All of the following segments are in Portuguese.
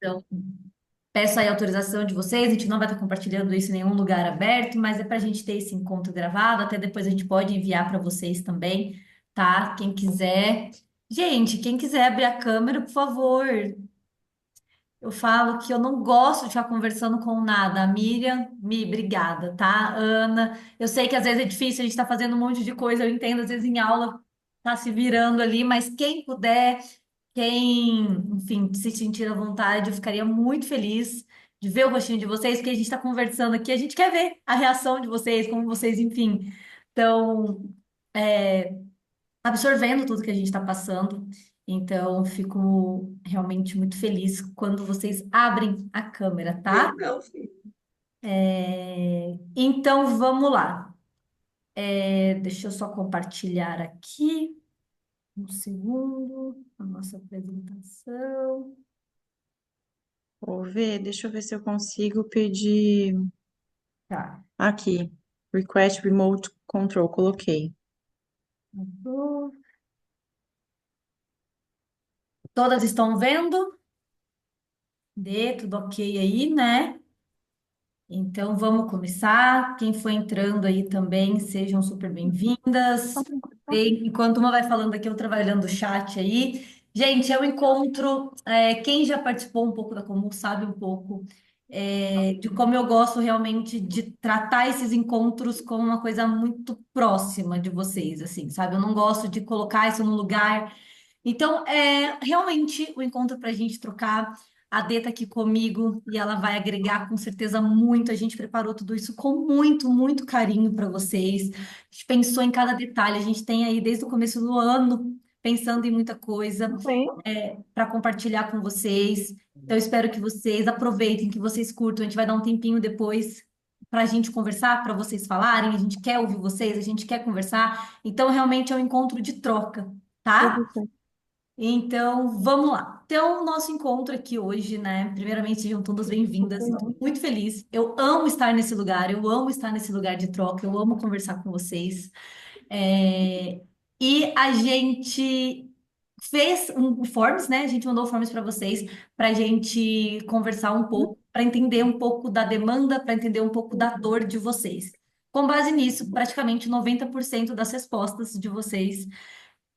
Então, peço aí a autorização de vocês, a gente não vai estar compartilhando isso em nenhum lugar aberto, mas é para a gente ter esse encontro gravado, até depois a gente pode enviar para vocês também, tá? Quem quiser. Gente, quem quiser abrir a câmera, por favor. Eu falo que eu não gosto de ficar conversando com nada. A Miriam, obrigada, tá? Ana, eu sei que às vezes é difícil, a gente tá fazendo um monte de coisa, eu entendo, às vezes em aula tá se virando ali, mas quem puder, quem, enfim, se sentir à vontade, eu ficaria muito feliz de ver o rostinho de vocês, porque a gente está conversando aqui, a gente quer ver a reação de vocês, como vocês, enfim, estão absorvendo tudo que a gente está passando. Então, fico realmente muito feliz quando vocês abrem a câmera, tá? Não, filho. Então, vamos lá. Deixa eu só compartilhar aqui um segundo a nossa apresentação. Vou ver, deixa eu ver se eu consigo pedir Tá. aqui. Request Remote Control, coloquei. Todas estão vendo? Dê tudo ok aí, né? Então vamos começar. Quem for entrando aí também, sejam super bem-vindas. Enquanto uma vai falando aqui, outra vai olhando o chat aí. Gente, é um encontro. Quem já participou um pouco da Comum sabe um pouco de como eu gosto realmente de tratar esses encontros como uma coisa muito próxima de vocês, assim, sabe? Eu não gosto de colocar isso no lugar. Então, realmente o encontro para a gente trocar. A Dê tá aqui comigo e ela vai agregar com certeza muito. A gente preparou tudo isso com muito, muito carinho para vocês. A gente pensou em cada detalhe. A gente tem aí desde o começo do ano pensando em muita coisa Sim. para compartilhar com vocês. Então, eu espero que vocês aproveitem, que vocês curtam. A gente vai dar um tempinho depois para a gente conversar, para vocês falarem. A gente quer ouvir vocês, a gente quer conversar. Então, realmente é um encontro de troca, tá? Então, vamos lá. Então, nosso encontro aqui hoje, né? Primeiramente, sejam todas bem-vindas. Estou muito feliz. Eu amo estar nesse lugar, eu amo estar nesse lugar de troca, eu amo conversar com vocês. É, E a gente fez um Forms, né? A gente mandou o Forms para vocês, para a gente conversar um pouco, para entender um pouco da demanda, para entender um pouco da dor de vocês. Com base nisso, praticamente 90% das respostas de vocês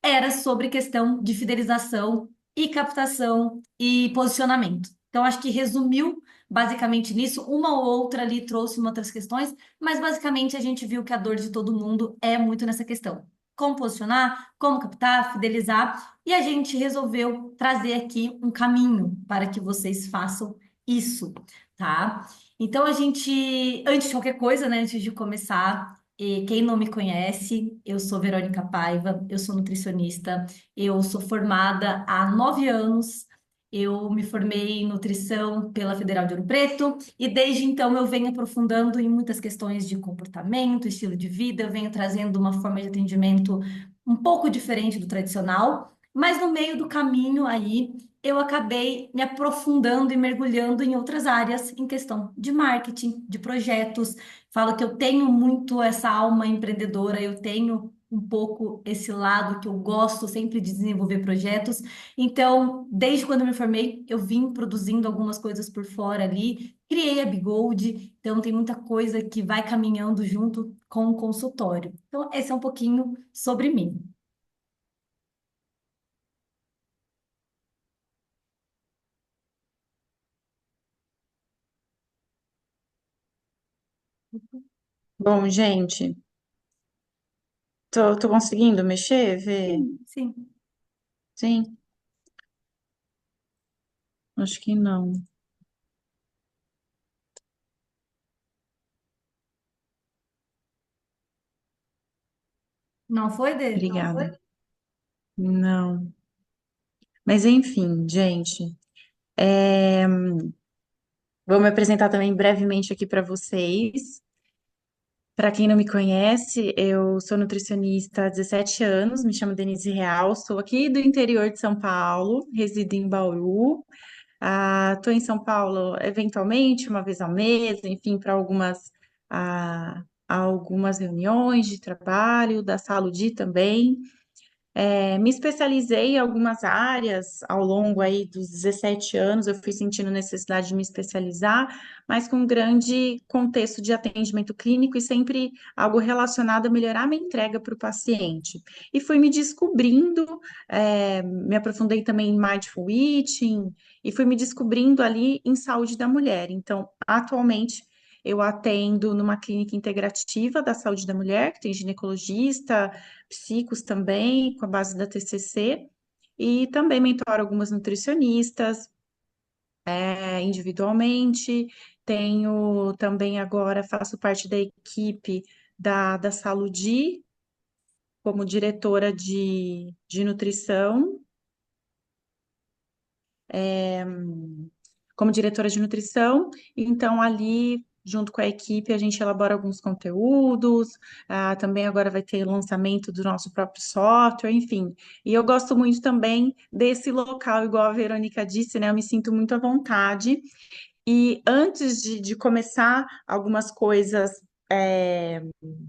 era sobre questão de fidelização e captação e posicionamento. Então, acho que resumiu basicamente nisso. Uma ou outra ali trouxe outras questões, mas basicamente a gente viu que a dor de todo mundo é muito nessa questão. Como posicionar, como captar, fidelizar, e a gente resolveu trazer aqui um caminho para que vocês façam isso, tá? Então, a gente, antes de qualquer coisa, né, antes de começar, e quem não me conhece, eu sou Verônica Paiva, eu sou nutricionista, eu sou formada há 9 anos, eu me formei em nutrição pela Federal de Ouro Preto e desde então eu venho aprofundando em muitas questões de comportamento, estilo de vida, eu venho trazendo uma forma de atendimento um pouco diferente do tradicional, mas no meio do caminho aí eu acabei me aprofundando e mergulhando em outras áreas em questão de marketing, de projetos. Falo que eu tenho muito essa alma empreendedora, eu tenho um pouco esse lado que eu gosto sempre de desenvolver projetos. Então, desde quando eu me formei, eu vim produzindo algumas coisas por fora ali, criei a Bigold, então tem muita coisa que vai caminhando junto com o consultório. Então, esse é um pouquinho sobre mim. Bom, gente, tô conseguindo mexer, ver? Sim, sim. Sim, acho que não. Não foi, Dê? Obrigada. Não. Mas enfim, gente, vou me apresentar também brevemente aqui para vocês. Para quem não me conhece, eu sou nutricionista há 17 anos, me chamo Denise Real, sou aqui do interior de São Paulo, resido em Bauru. Estou em São Paulo eventualmente, uma vez ao mês, enfim, para algumas reuniões de trabalho, da Saludi também. Me especializei em algumas áreas ao longo aí dos 17 anos, eu fui sentindo necessidade de me especializar, mas com um grande contexto de atendimento clínico e sempre algo relacionado a melhorar a minha entrega para o paciente. E fui me descobrindo, me aprofundei também em Mindful Eating e fui me descobrindo ali em saúde da mulher. Então, atualmente, eu atendo numa clínica integrativa da saúde da mulher, que tem ginecologista, psicos também, com a base da TCC, e também mentoro algumas nutricionistas, individualmente. Tenho também agora, faço parte da equipe da Saludi, como diretora de nutrição, como diretora de nutrição, então ali, junto com a equipe, a gente elabora alguns conteúdos, também agora vai ter lançamento do nosso próprio software, enfim. E eu gosto muito também desse local, igual a Verônica disse, né? Eu me sinto muito à vontade. E antes de começar algumas coisas.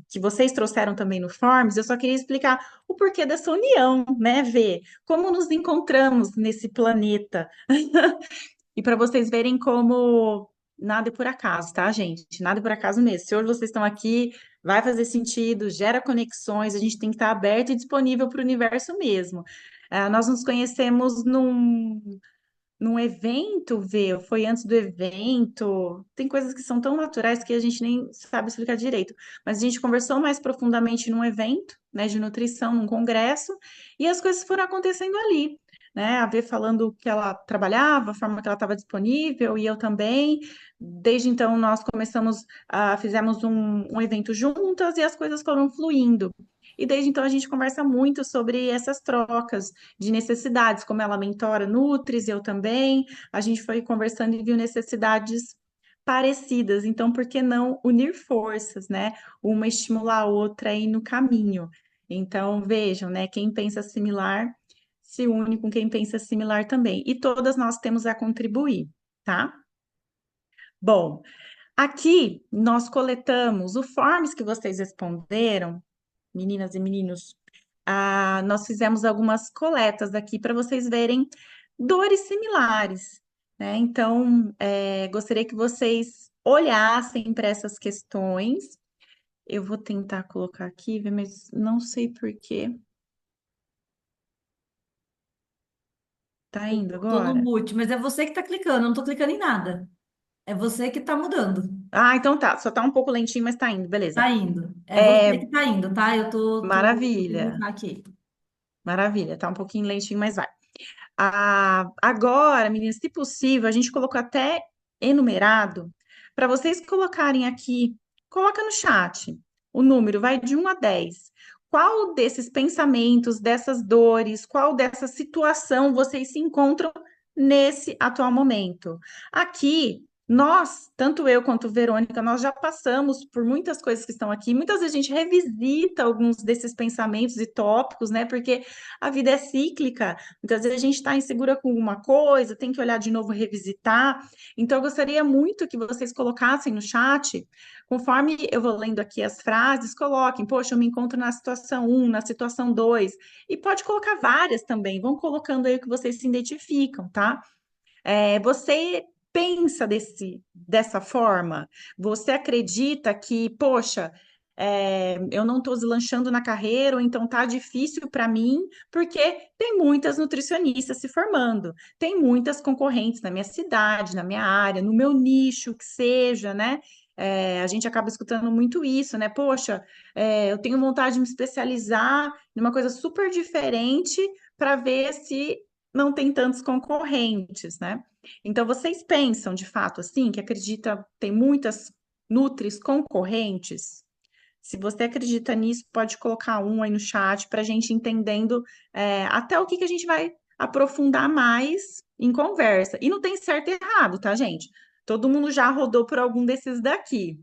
Que vocês trouxeram também no Forms, eu só queria explicar o porquê dessa união, né, Vê? Como nos encontramos nesse planeta. E para vocês verem como nada é por acaso, tá, gente? Nada é por acaso mesmo. Se hoje vocês estão aqui, vai fazer sentido, gera conexões, a gente tem que estar aberto e disponível para o universo mesmo. Nós nos conhecemos num evento, Vê, foi antes do evento. Tem coisas que são tão naturais que a gente nem sabe explicar direito. Mas a gente conversou mais profundamente num evento, né, de nutrição, num congresso, e as coisas foram acontecendo ali, né? A Vê falando que ela trabalhava, a forma que ela estava disponível, e eu também. Desde então, nós começamos, fizemos um evento juntas e as coisas foram fluindo. E desde então a gente conversa muito sobre essas trocas de necessidades, como ela mentora Nutris, eu também. A gente foi conversando e viu necessidades parecidas, então por que não unir forças, né? Uma estimular a outra aí no caminho. Então vejam, né? Quem pensa similar se une com quem pensa similar também. E todas nós temos a contribuir, tá? Bom, aqui nós coletamos o forms que vocês responderam, meninas e meninos, nós fizemos algumas coletas aqui para vocês verem dores similares, né? Então, gostaria que vocês olhassem para essas questões. Eu vou tentar colocar aqui, mas não sei por quê. Tá indo Tô no agora? mute, mas é você que tá clicando, eu não tô clicando em nada. É você que tá mudando. Ah, então tá. Só tá um pouco lentinho, mas tá indo, beleza. Tá indo. É você que É, tá indo, tá? Vou maravilha, clicar aqui. maravilha. Tá um pouquinho lentinho, mas vai. Agora, meninas, se possível, a gente colocou até enumerado para vocês colocarem aqui, coloca no chat o número, vai de 1 a 10. Qual desses pensamentos, dessas dores, qual dessa situação vocês se encontram nesse atual momento? Aqui, nós, tanto eu quanto Verônica, nós já passamos por muitas coisas que estão aqui. Muitas vezes a gente revisita alguns desses pensamentos e tópicos, né? Porque a vida é cíclica. Muitas vezes a gente está insegura com alguma coisa, tem que olhar de novo, revisitar. Então, eu gostaria muito que vocês colocassem no chat, conforme eu vou lendo aqui as frases, coloquem, poxa, eu me encontro na situação 1, na situação 2, e pode colocar várias também, vão colocando aí o que vocês se identificam, tá? Você pensa dessa forma? Você acredita que, poxa, eu não estou deslanchando na carreira, ou então tá difícil para mim, porque tem muitas nutricionistas se formando, tem muitas concorrentes na minha cidade, na minha área, no meu nicho, que seja, né? A gente acaba escutando muito isso, né? Poxa, eu tenho vontade de me especializar numa coisa super diferente para ver se não tem tantos concorrentes, né? Então, vocês pensam de fato assim, que acredita tem muitas nutris concorrentes? Se você acredita nisso, pode colocar um aí no chat para a gente entendendo até o que a gente vai aprofundar mais em conversa. E não tem certo e errado, tá, gente? Todo mundo já rodou por algum desses daqui.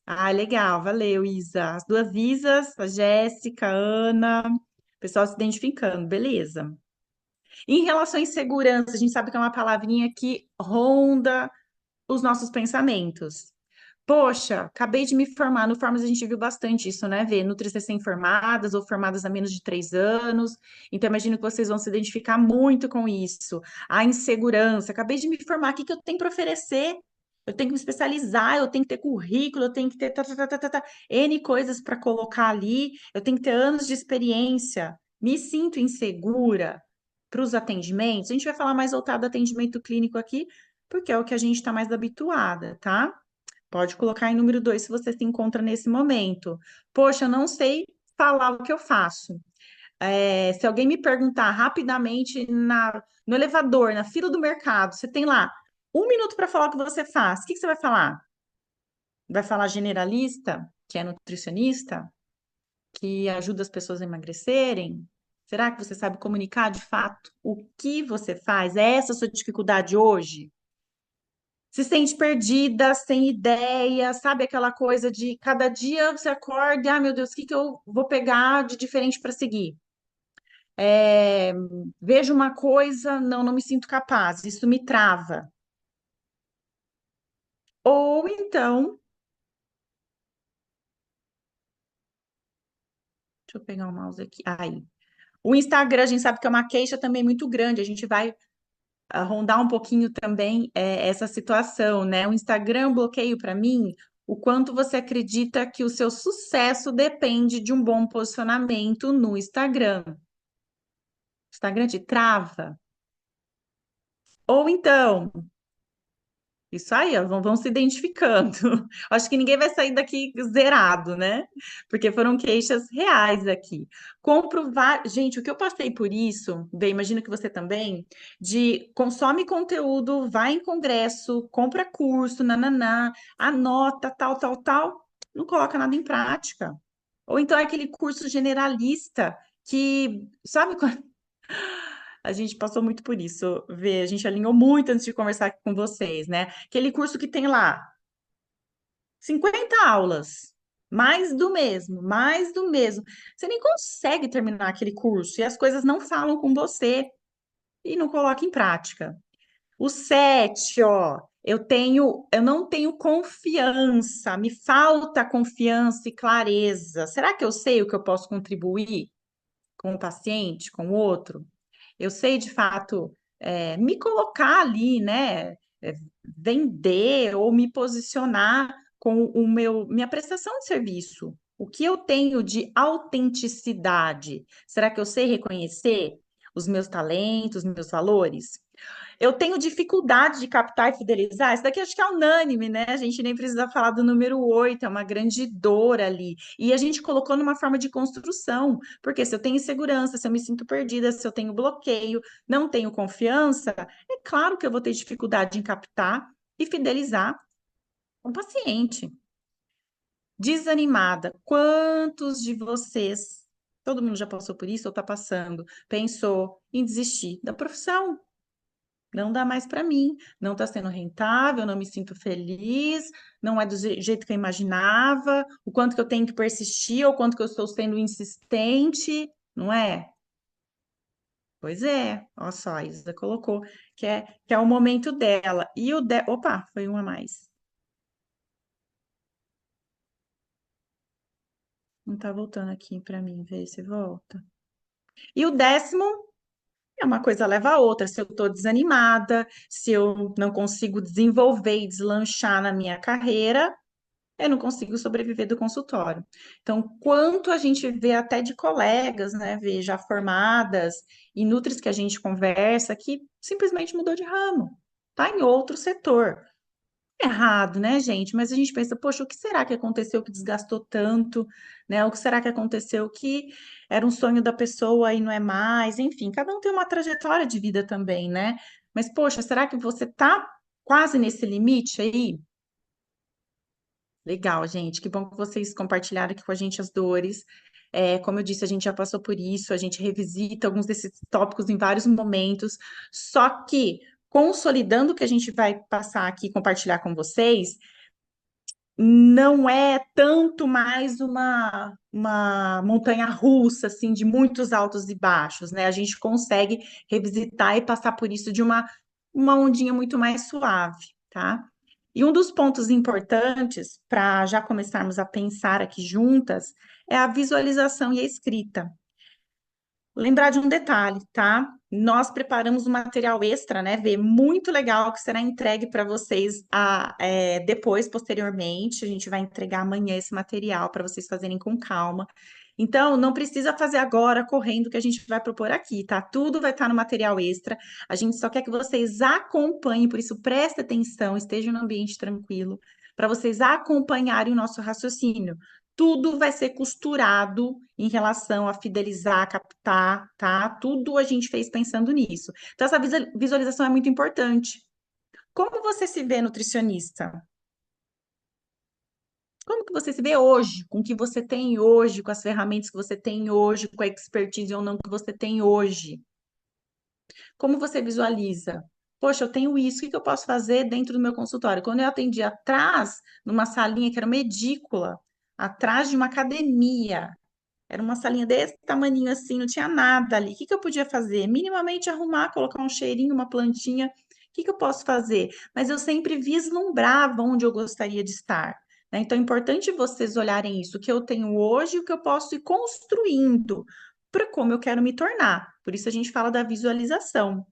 Ah, legal, valeu, Isa. As duas Isas, a Jéssica, a Ana, o pessoal se identificando, beleza. Em relação à insegurança, a gente sabe que é uma palavrinha que ronda os nossos pensamentos. Poxa, acabei de me formar. No Formas a gente viu bastante isso, né? Ver nutris recém-formadas ou formadas há menos de 3 anos. Então, imagino que vocês vão se identificar muito com isso. A insegurança. Acabei de me formar. O que que eu tenho para oferecer? Eu tenho que me especializar, eu tenho que ter currículo, eu tenho que ter N coisas para colocar ali. Eu tenho que ter anos de experiência. Me sinto insegura para os atendimentos. A gente vai falar mais voltado do atendimento clínico aqui, porque é o que a gente está mais habituada, tá? Pode colocar em número 2 se você se encontra nesse momento. Poxa, eu não sei falar o que eu faço. Se alguém me perguntar rapidamente no elevador, na fila do mercado, você tem lá 1 minuto para falar o que você faz. O que que você vai falar? Vai falar generalista, que é nutricionista, que ajuda as pessoas a emagrecerem? Será que você sabe comunicar de fato o que você faz? É essa a sua dificuldade hoje? Se sente perdida, sem ideia, sabe aquela coisa de cada dia você acorda, e, ah, meu Deus, o que que eu vou pegar de diferente para seguir? É, vejo uma coisa, não me sinto capaz, isso me trava. Ou então, deixa eu pegar o mouse aqui. Aí, o Instagram, a gente sabe que é uma queixa também muito grande, a gente vai rondar um pouquinho também essa situação, né? O Instagram bloqueio para mim, o quanto você acredita que o seu sucesso depende de um bom posicionamento no Instagram. O Instagram te trava? Ou então, isso aí, ó, vão se identificando. Acho que ninguém vai sair daqui zerado, né? Porque foram queixas reais aqui. Compro Gente, o que eu passei por isso, bem, imagino que você também, de consome conteúdo, vai em congresso, compra curso, nananá, anota, tal, não coloca nada em prática. Ou então é aquele curso generalista que, sabe, a gente passou muito por isso, Vê, a gente alinhou muito antes de conversar aqui com vocês, né? Aquele curso que tem lá 50 aulas, mais do mesmo. Você nem consegue terminar aquele curso e as coisas não falam com você e não coloca em prática. O 7, ó, eu não tenho confiança, me falta confiança e clareza. Será que eu sei o que eu posso contribuir com o paciente, com o outro? Eu sei de fato me colocar ali, né? Vender ou me posicionar com minha prestação de serviço. O que eu tenho de autenticidade? Será que eu sei reconhecer os meus talentos, meus valores? Eu tenho dificuldade de captar e fidelizar. Isso daqui acho que é unânime, né? A gente nem precisa falar do número 8, é uma grande dor ali. E a gente colocou numa forma de construção, porque se eu tenho insegurança, se eu me sinto perdida, se eu tenho bloqueio, não tenho confiança, é claro que eu vou ter dificuldade em captar e fidelizar um paciente. Desanimada. Quantos de vocês, todo mundo já passou por isso ou está passando, pensou em desistir da profissão? Não dá mais para mim, não está sendo rentável, não me sinto feliz, não é do jeito que eu imaginava, o quanto que eu tenho que persistir, ou o quanto que eu estou sendo insistente, não é? Pois é, olha só, a Isa colocou que é o momento dela. E Opa, foi um a mais. Não tá voltando aqui para mim, ver se volta. E o 10º é uma coisa leva a outra. Se eu estou desanimada, se eu não consigo desenvolver e deslanchar na minha carreira, eu não consigo sobreviver do consultório. Então, quanto a gente vê até de colegas, né, vê já formadas e nutris que a gente conversa que simplesmente mudou de ramo, tá em outro setor. Errado, né, gente? Mas a gente pensa, poxa, o que será que aconteceu que desgastou tanto, né? O que será que aconteceu que era um sonho da pessoa e não é mais? Enfim, cada um tem uma trajetória de vida também, né? Mas, poxa, será que você tá quase nesse limite aí? Legal, gente. Que bom que vocês compartilharam aqui com a gente as dores. Como eu disse, a gente já passou por isso, a gente revisita alguns desses tópicos em vários momentos. Só que, consolidando o que a gente vai passar aqui, compartilhar com vocês, não é tanto mais uma montanha russa, assim, de muitos altos e baixos, né? A gente consegue revisitar e passar por isso de uma ondinha muito mais suave, tá? E um dos pontos importantes para já começarmos a pensar aqui juntas é a visualização e a escrita. Lembrar de um detalhe, tá? Nós preparamos um material extra, né, Vê? Muito legal que será entregue para vocês depois, posteriormente. A gente vai entregar amanhã esse material para vocês fazerem com calma. Então, não precisa fazer agora, correndo, que a gente vai propor aqui, tá? Tudo vai estar no material extra. A gente só quer que vocês acompanhem, por isso prestem atenção, estejam no ambiente tranquilo, para vocês acompanharem o nosso raciocínio. Tudo vai ser costurado em relação a fidelizar, captar, tá? Tudo a gente fez pensando nisso. Então, essa visualização é muito importante. Como você se vê nutricionista? Como que você se vê hoje, com o que você tem hoje, com as ferramentas que você tem hoje, com a expertise ou não que você tem hoje? Como você visualiza? Poxa, eu tenho isso, o que que eu posso fazer dentro do meu consultório? Quando eu atendi atrás, numa salinha que era uma edícula, atrás de uma academia, era uma salinha desse tamaninho assim, não tinha nada ali. O que que eu podia fazer? Minimamente arrumar, colocar um cheirinho, uma plantinha. O que que eu posso fazer? Mas eu sempre vislumbrava onde eu gostaria de estar, né? Então é importante vocês olharem isso, o que eu tenho hoje e o que eu posso ir construindo para como eu quero me tornar. Por isso a gente fala da visualização. O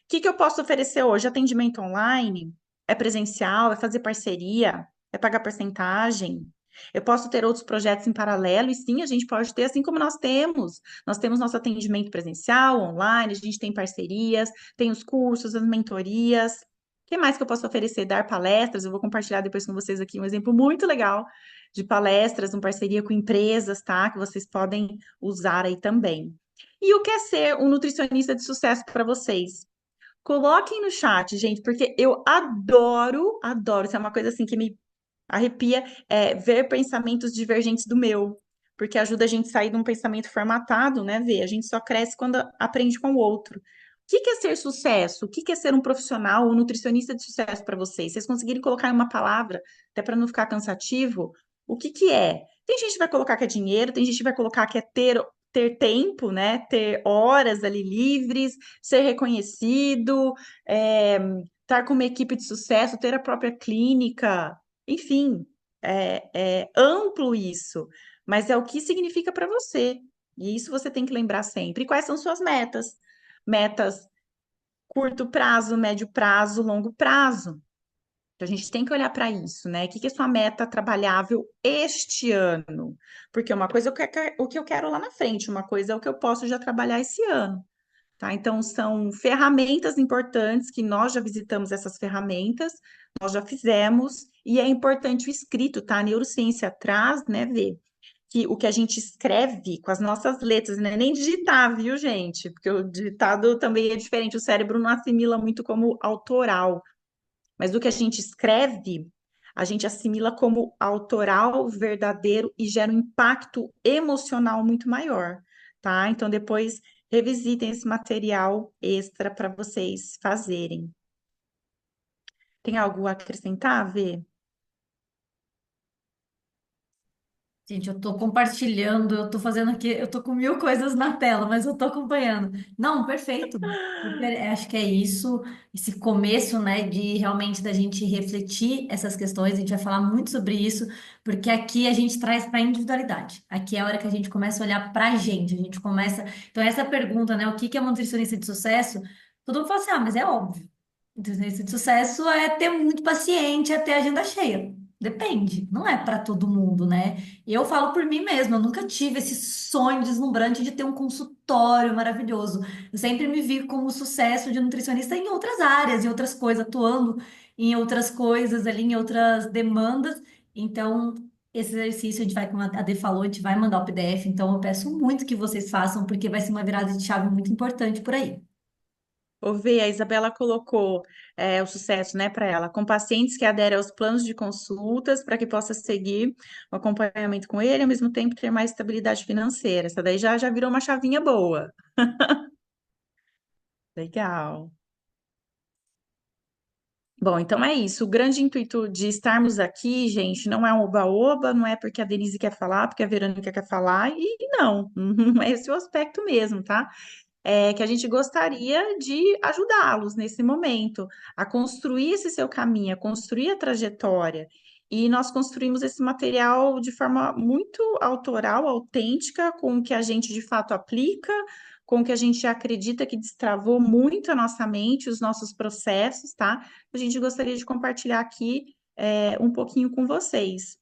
que que eu posso oferecer hoje? Atendimento online? É presencial? É fazer parceria? É pagar porcentagem? Eu posso ter outros projetos em paralelo, e sim, a gente pode ter, assim como nós temos. Nós temos nosso atendimento presencial, online, a gente tem parcerias, tem os cursos, as mentorias. O que mais que eu posso oferecer? Dar palestras, eu vou compartilhar depois com vocês aqui um exemplo muito legal de palestras, uma parceria com empresas, tá? Que vocês podem usar aí também. E o que é ser um nutricionista de sucesso para vocês? Coloquem no chat, gente, porque eu adoro, adoro. Isso é uma coisa assim que me arrepia, ver pensamentos divergentes do meu, porque ajuda a gente a sair de um pensamento formatado, né? Ver, a gente só cresce quando aprende com o outro. O que que é ser sucesso? O que que é ser um profissional, um nutricionista de sucesso para vocês? Vocês conseguirem colocar em uma palavra, até para não ficar cansativo, o que que é? Tem gente que vai colocar que é dinheiro, tem gente que vai colocar que é ter tempo, né? Ter horas ali livres, ser reconhecido, é, estar com uma equipe de sucesso, ter a própria clínica, enfim, é amplo isso, mas é o que significa para você. E isso você tem que lembrar sempre. E quais são suas metas? Metas curto prazo, médio prazo, longo prazo. Então, a gente tem que olhar para isso, né? O que que é sua meta trabalhável este ano? Porque uma coisa é o que eu quero lá na frente, uma coisa é o que eu posso já trabalhar esse ano. Tá? Então, são ferramentas importantes que nós já visitamos essas ferramentas, nós já fizemos, e é importante o escrito, tá? A neurociência traz, né, Vê, que o que a gente escreve com as nossas letras, né, nem digitar, viu, gente? Porque o digitado também é diferente, o cérebro não assimila muito como autoral, mas o que a gente escreve, a gente assimila como autoral, verdadeiro e gera um impacto emocional muito maior, tá? Então, depois revisitem esse material extra para vocês fazerem. Tem algo a acrescentar, Vê? Gente, eu tô compartilhando, eu tô fazendo aqui, eu tô com mil coisas na tela, mas eu tô acompanhando. Não, perfeito. Acho que é isso, esse começo, né, de realmente da gente refletir essas questões. A gente vai falar muito sobre isso, porque aqui a gente traz para a individualidade. Aqui é a hora que a gente começa a olhar para a gente começa. Então, essa pergunta, né, o que que é uma nutricionista de sucesso? Todo mundo fala assim, ah, mas é óbvio. Nutricionista de sucesso é ter muito paciente, é ter agenda cheia. Depende, não é para todo mundo, né? Eu falo por mim mesma, eu nunca tive esse sonho deslumbrante de ter um consultório maravilhoso. Eu sempre me vi como sucesso de nutricionista em outras áreas, em outras coisas, atuando em outras coisas ali, em outras demandas. Então, esse exercício a gente vai, como a Dê falou, a gente vai mandar o PDF. Então, eu peço muito que vocês façam, porque vai ser uma virada de chave muito importante por aí. Ô, Vê, a Isabela colocou o sucesso, né, para ela, com pacientes que aderem aos planos de consultas para que possa seguir o acompanhamento com ele, ao mesmo tempo ter mais estabilidade financeira. Essa daí já virou uma chavinha boa. Legal. Bom, então é isso. O grande intuito de estarmos aqui, gente, não é um oba-oba, não é porque a Denise quer falar, porque a Verônica quer falar, e não, não é esse o aspecto mesmo, tá? que a gente gostaria de ajudá-los nesse momento, a construir esse seu caminho, a construir a trajetória. E nós construímos esse material de forma muito autoral, autêntica, com o que a gente de fato aplica, com o que a gente acredita que destravou muito a nossa mente, os nossos processos, tá? A gente gostaria de compartilhar aqui um pouquinho com vocês.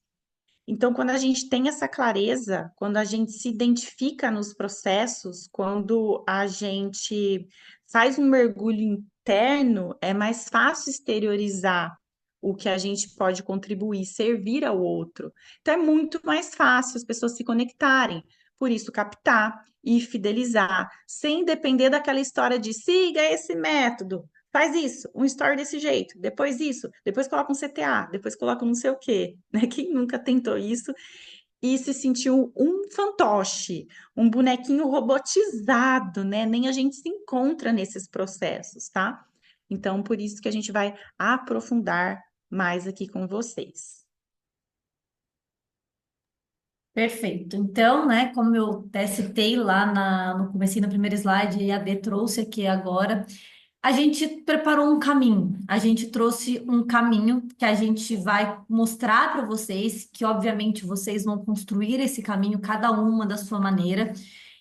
Então, quando a gente tem essa clareza, quando a gente se identifica nos processos, quando a gente faz um mergulho interno, é mais fácil exteriorizar o que a gente pode contribuir, servir ao outro. Então, é muito mais fácil as pessoas se conectarem. Por isso, captar e fidelizar, sem depender daquela história de siga esse método. Faz isso, um story desse jeito, depois isso, depois coloca um CTA, depois coloca um não sei o quê, né? Quem nunca tentou isso e se sentiu um fantoche, um bonequinho robotizado, né? Nem a gente se encontra nesses processos, tá? Então, por isso que a gente vai aprofundar mais aqui com vocês. Perfeito. Então, né, como eu até citei lá no comecinho, no primeiro slide, e a D trouxe aqui agora, a gente preparou um caminho. A gente trouxe um caminho que a gente vai mostrar para vocês, que obviamente vocês vão construir esse caminho, cada uma da sua maneira.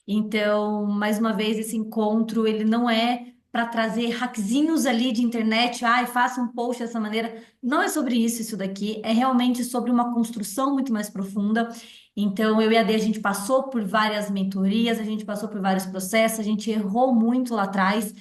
Então, mais uma vez, esse encontro, ele não é para trazer hackzinhos ali de internet, ai, faça um post dessa maneira. Não é sobre isso daqui, é realmente sobre uma construção muito mais profunda. Então, eu e a Dê, a gente passou por várias mentorias, a gente passou por vários processos, a gente errou muito lá atrás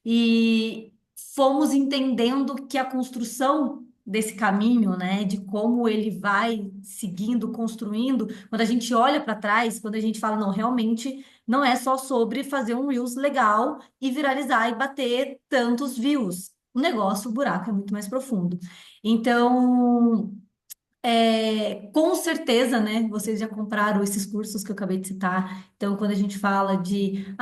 e fomos entendendo que a construção desse caminho, né, de como ele vai seguindo, construindo, quando a gente olha para trás, quando a gente fala, não, realmente não é só sobre fazer um Reels legal e viralizar e bater tantos views. O negócio, o buraco é muito mais profundo. Então, com certeza, né? Vocês já compraram esses cursos que eu acabei de citar. Então, quando a gente fala de,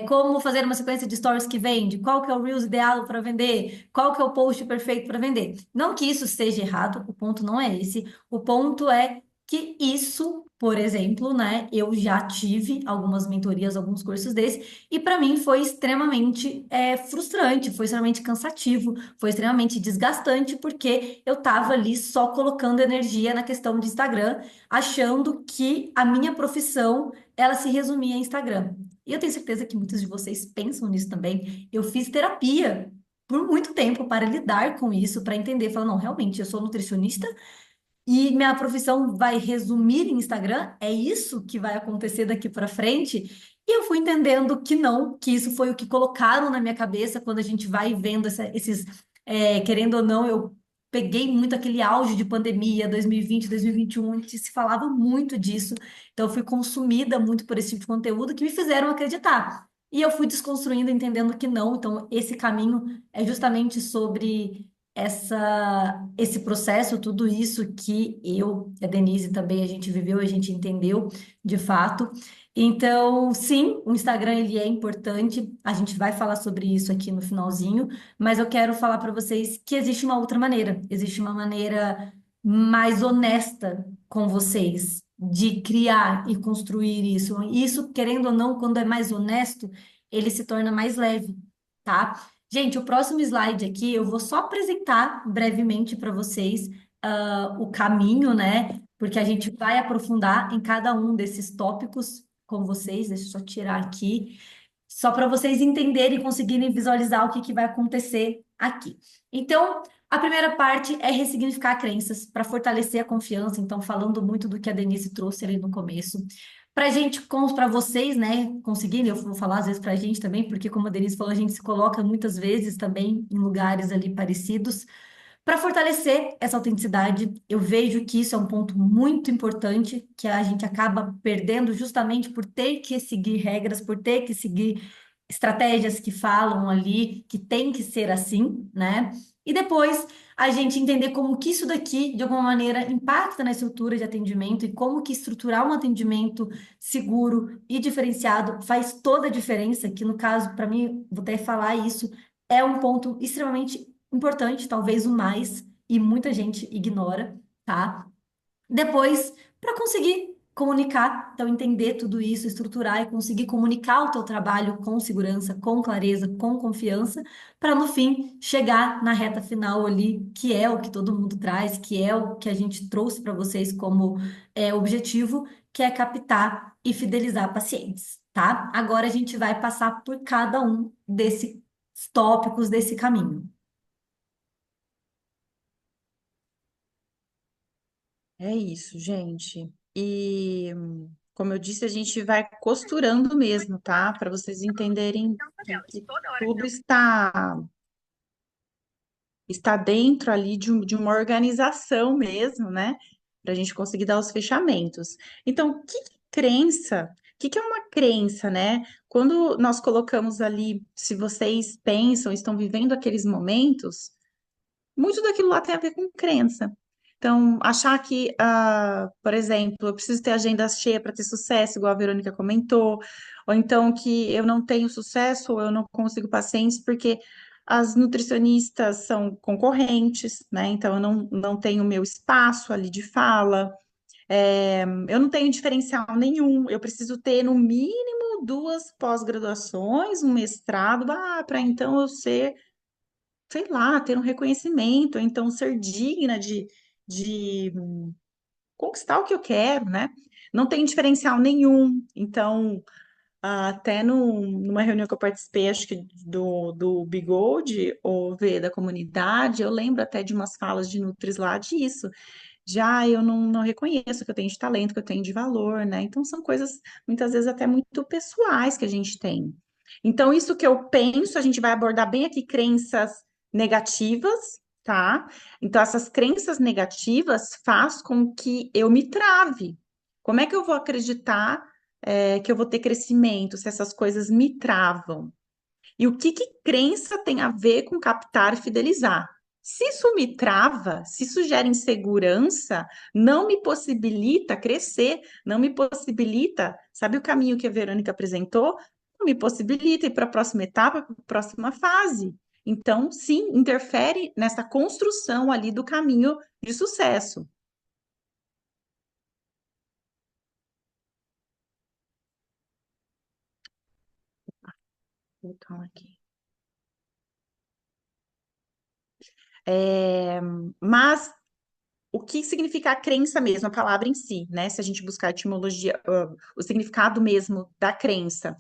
como fazer uma sequência de stories que vende, qual que é o Reels ideal para vender, qual que é o post perfeito para vender. Não que isso seja errado, o ponto não é esse. O ponto é que isso, por exemplo, né? Eu já tive algumas mentorias, alguns cursos desses, e para mim foi extremamente frustrante, foi extremamente cansativo, foi extremamente desgastante, porque eu estava ali só colocando energia na questão de Instagram, achando que a minha profissão ela se resumia em Instagram. E eu tenho certeza que muitos de vocês pensam nisso também. Eu fiz terapia por muito tempo para lidar com isso, para entender, falar, não, realmente, eu sou nutricionista e minha profissão vai resumir em Instagram? É isso que vai acontecer daqui para frente? E eu fui entendendo que não, que isso foi o que colocaram na minha cabeça quando a gente vai vendo querendo ou não, eu peguei muito aquele auge de pandemia, 2020, 2021, em que se falava muito disso. Então, eu fui consumida muito por esse tipo de conteúdo que me fizeram acreditar. E eu fui desconstruindo, entendendo que não. Então, esse caminho é justamente sobre esse processo, tudo isso que eu e a Denise também a gente viveu, a gente entendeu de fato. Então, sim, o Instagram ele é importante. A gente vai falar sobre isso aqui no finalzinho, mas eu quero falar para vocês que existe uma outra maneira, existe uma maneira mais honesta com vocês de criar e construir isso. Isso, querendo ou não, quando é mais honesto, ele se torna mais leve, tá? Gente, o próximo slide aqui eu vou só apresentar brevemente para vocês o caminho, né? Porque a gente vai aprofundar em cada um desses tópicos com vocês. Deixa eu só tirar aqui, só para vocês entenderem e conseguirem visualizar o que vai acontecer aqui. Então, a primeira parte é ressignificar crenças para fortalecer a confiança. Então, falando muito do que a Denise trouxe ali no começo. Para gente, para vocês, né, conseguirem, eu vou falar às vezes para a gente também, porque como a Denise falou, a gente se coloca muitas vezes também em lugares ali parecidos. Para fortalecer essa autenticidade, eu vejo que isso é um ponto muito importante, que a gente acaba perdendo justamente por ter que seguir regras, por ter que seguir estratégias que falam ali que tem que ser assim, né? E depois a gente entender como que isso daqui, de alguma maneira, impacta na estrutura de atendimento e como que estruturar um atendimento seguro e diferenciado faz toda a diferença, que no caso, para mim, vou até falar isso, é um ponto extremamente importante, talvez o mais, e muita gente ignora, tá? Depois, para conseguir comunicar, então entender tudo isso, estruturar e conseguir comunicar o teu trabalho com segurança, com clareza, com confiança, para no fim chegar na reta final ali, que é o que todo mundo traz, que é o que a gente trouxe para vocês como objetivo, que é captar e fidelizar pacientes, tá? Agora a gente vai passar por cada um desses tópicos desse caminho. É isso, gente. E, como eu disse, a gente vai costurando mesmo, tá? Para vocês entenderem que tudo está dentro ali de uma organização mesmo, né? Para a gente conseguir dar os fechamentos. Então, que crença? O que é uma crença, né? Quando nós colocamos ali, se vocês pensam, estão vivendo aqueles momentos, muito daquilo lá tem a ver com crença. Então, achar que, por exemplo, eu preciso ter agenda cheia para ter sucesso, igual a Verônica comentou, ou então que eu não tenho sucesso ou eu não consigo pacientes porque as nutricionistas são concorrentes, né? Então, eu não tenho meu espaço ali de fala, eu não tenho diferencial nenhum, eu preciso ter no mínimo duas pós-graduações, um mestrado, para então eu ser sei lá, ter um reconhecimento, ou então ser digna de conquistar o que eu quero, né? Não tem diferencial nenhum. Então, até numa reunião que eu participei, acho que do Bigold, ou V da comunidade, eu lembro até de umas falas de Nutris lá disso. Já eu não reconheço que eu tenho de talento, que eu tenho de valor, né? Então, são coisas, muitas vezes, até muito pessoais que a gente tem. Então, isso que eu penso, a gente vai abordar bem aqui crenças negativas, tá? Então, essas crenças negativas faz com que eu me trave. Como é que eu vou acreditar, que eu vou ter crescimento se essas coisas me travam? E o que crença tem a ver com captar e fidelizar? Se isso me trava, se isso gera insegurança, não me possibilita crescer, não me possibilita, sabe o caminho que a Verônica apresentou? Não me possibilita ir para a próxima etapa, para a próxima fase. Então, sim, interfere nessa construção ali do caminho de sucesso. Então, aqui. É, mas o que significa a crença mesmo, a palavra em si, né? Se a gente buscar a etimologia, o significado mesmo da crença.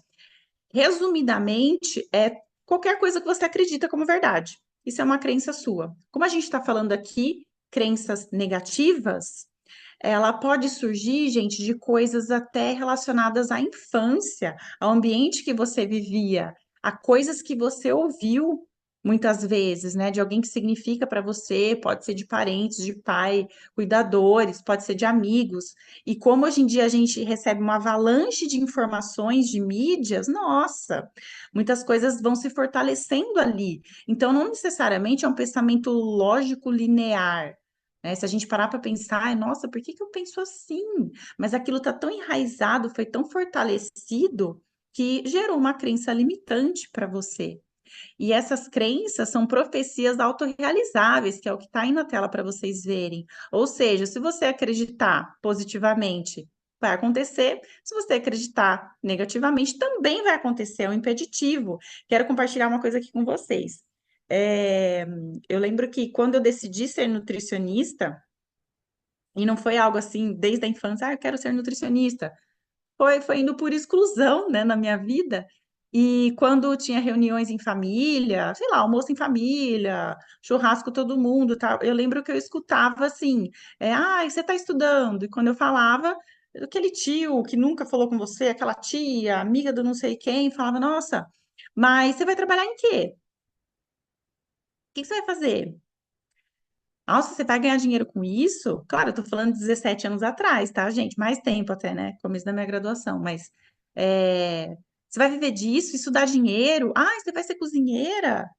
Resumidamente, é qualquer coisa que você acredita como verdade. Isso é uma crença sua. Como a gente está falando aqui, crenças negativas, ela pode surgir, gente, de coisas até relacionadas à infância, ao ambiente que você vivia, a coisas que você ouviu muitas vezes, né, de alguém que significa para você, pode ser de parentes, de pai, cuidadores, pode ser de amigos. E como hoje em dia a gente recebe uma avalanche de informações de mídias, nossa, muitas coisas vão se fortalecendo ali. Então, não necessariamente é um pensamento lógico linear, né? Se a gente parar para pensar, nossa, por que que eu penso assim? Mas aquilo está tão enraizado, foi tão fortalecido, que gerou uma crença limitante para você. E essas crenças são profecias autorrealizáveis, que é o que está aí na tela para vocês verem. Ou seja, se você acreditar positivamente, vai acontecer. Se você acreditar negativamente, também vai acontecer. É um impeditivo. Quero compartilhar uma coisa aqui com vocês. É, eu lembro que quando eu decidi ser nutricionista, e não foi algo assim desde a infância, eu quero ser nutricionista. Foi indo por exclusão, né, na minha vida. E quando tinha reuniões em família, sei lá, almoço em família, churrasco todo mundo, tal, eu lembro que eu escutava assim, você está estudando? E quando eu falava, aquele tio que nunca falou com você, aquela tia, amiga do não sei quem, falava, nossa, mas você vai trabalhar em quê? O que que você vai fazer? Nossa, você vai ganhar dinheiro com isso? Claro, eu tô falando de 17 anos atrás, tá, gente? Mais tempo até, né? Começo da minha graduação, mas você vai viver disso? Isso dá dinheiro? Ah, você vai ser cozinheira?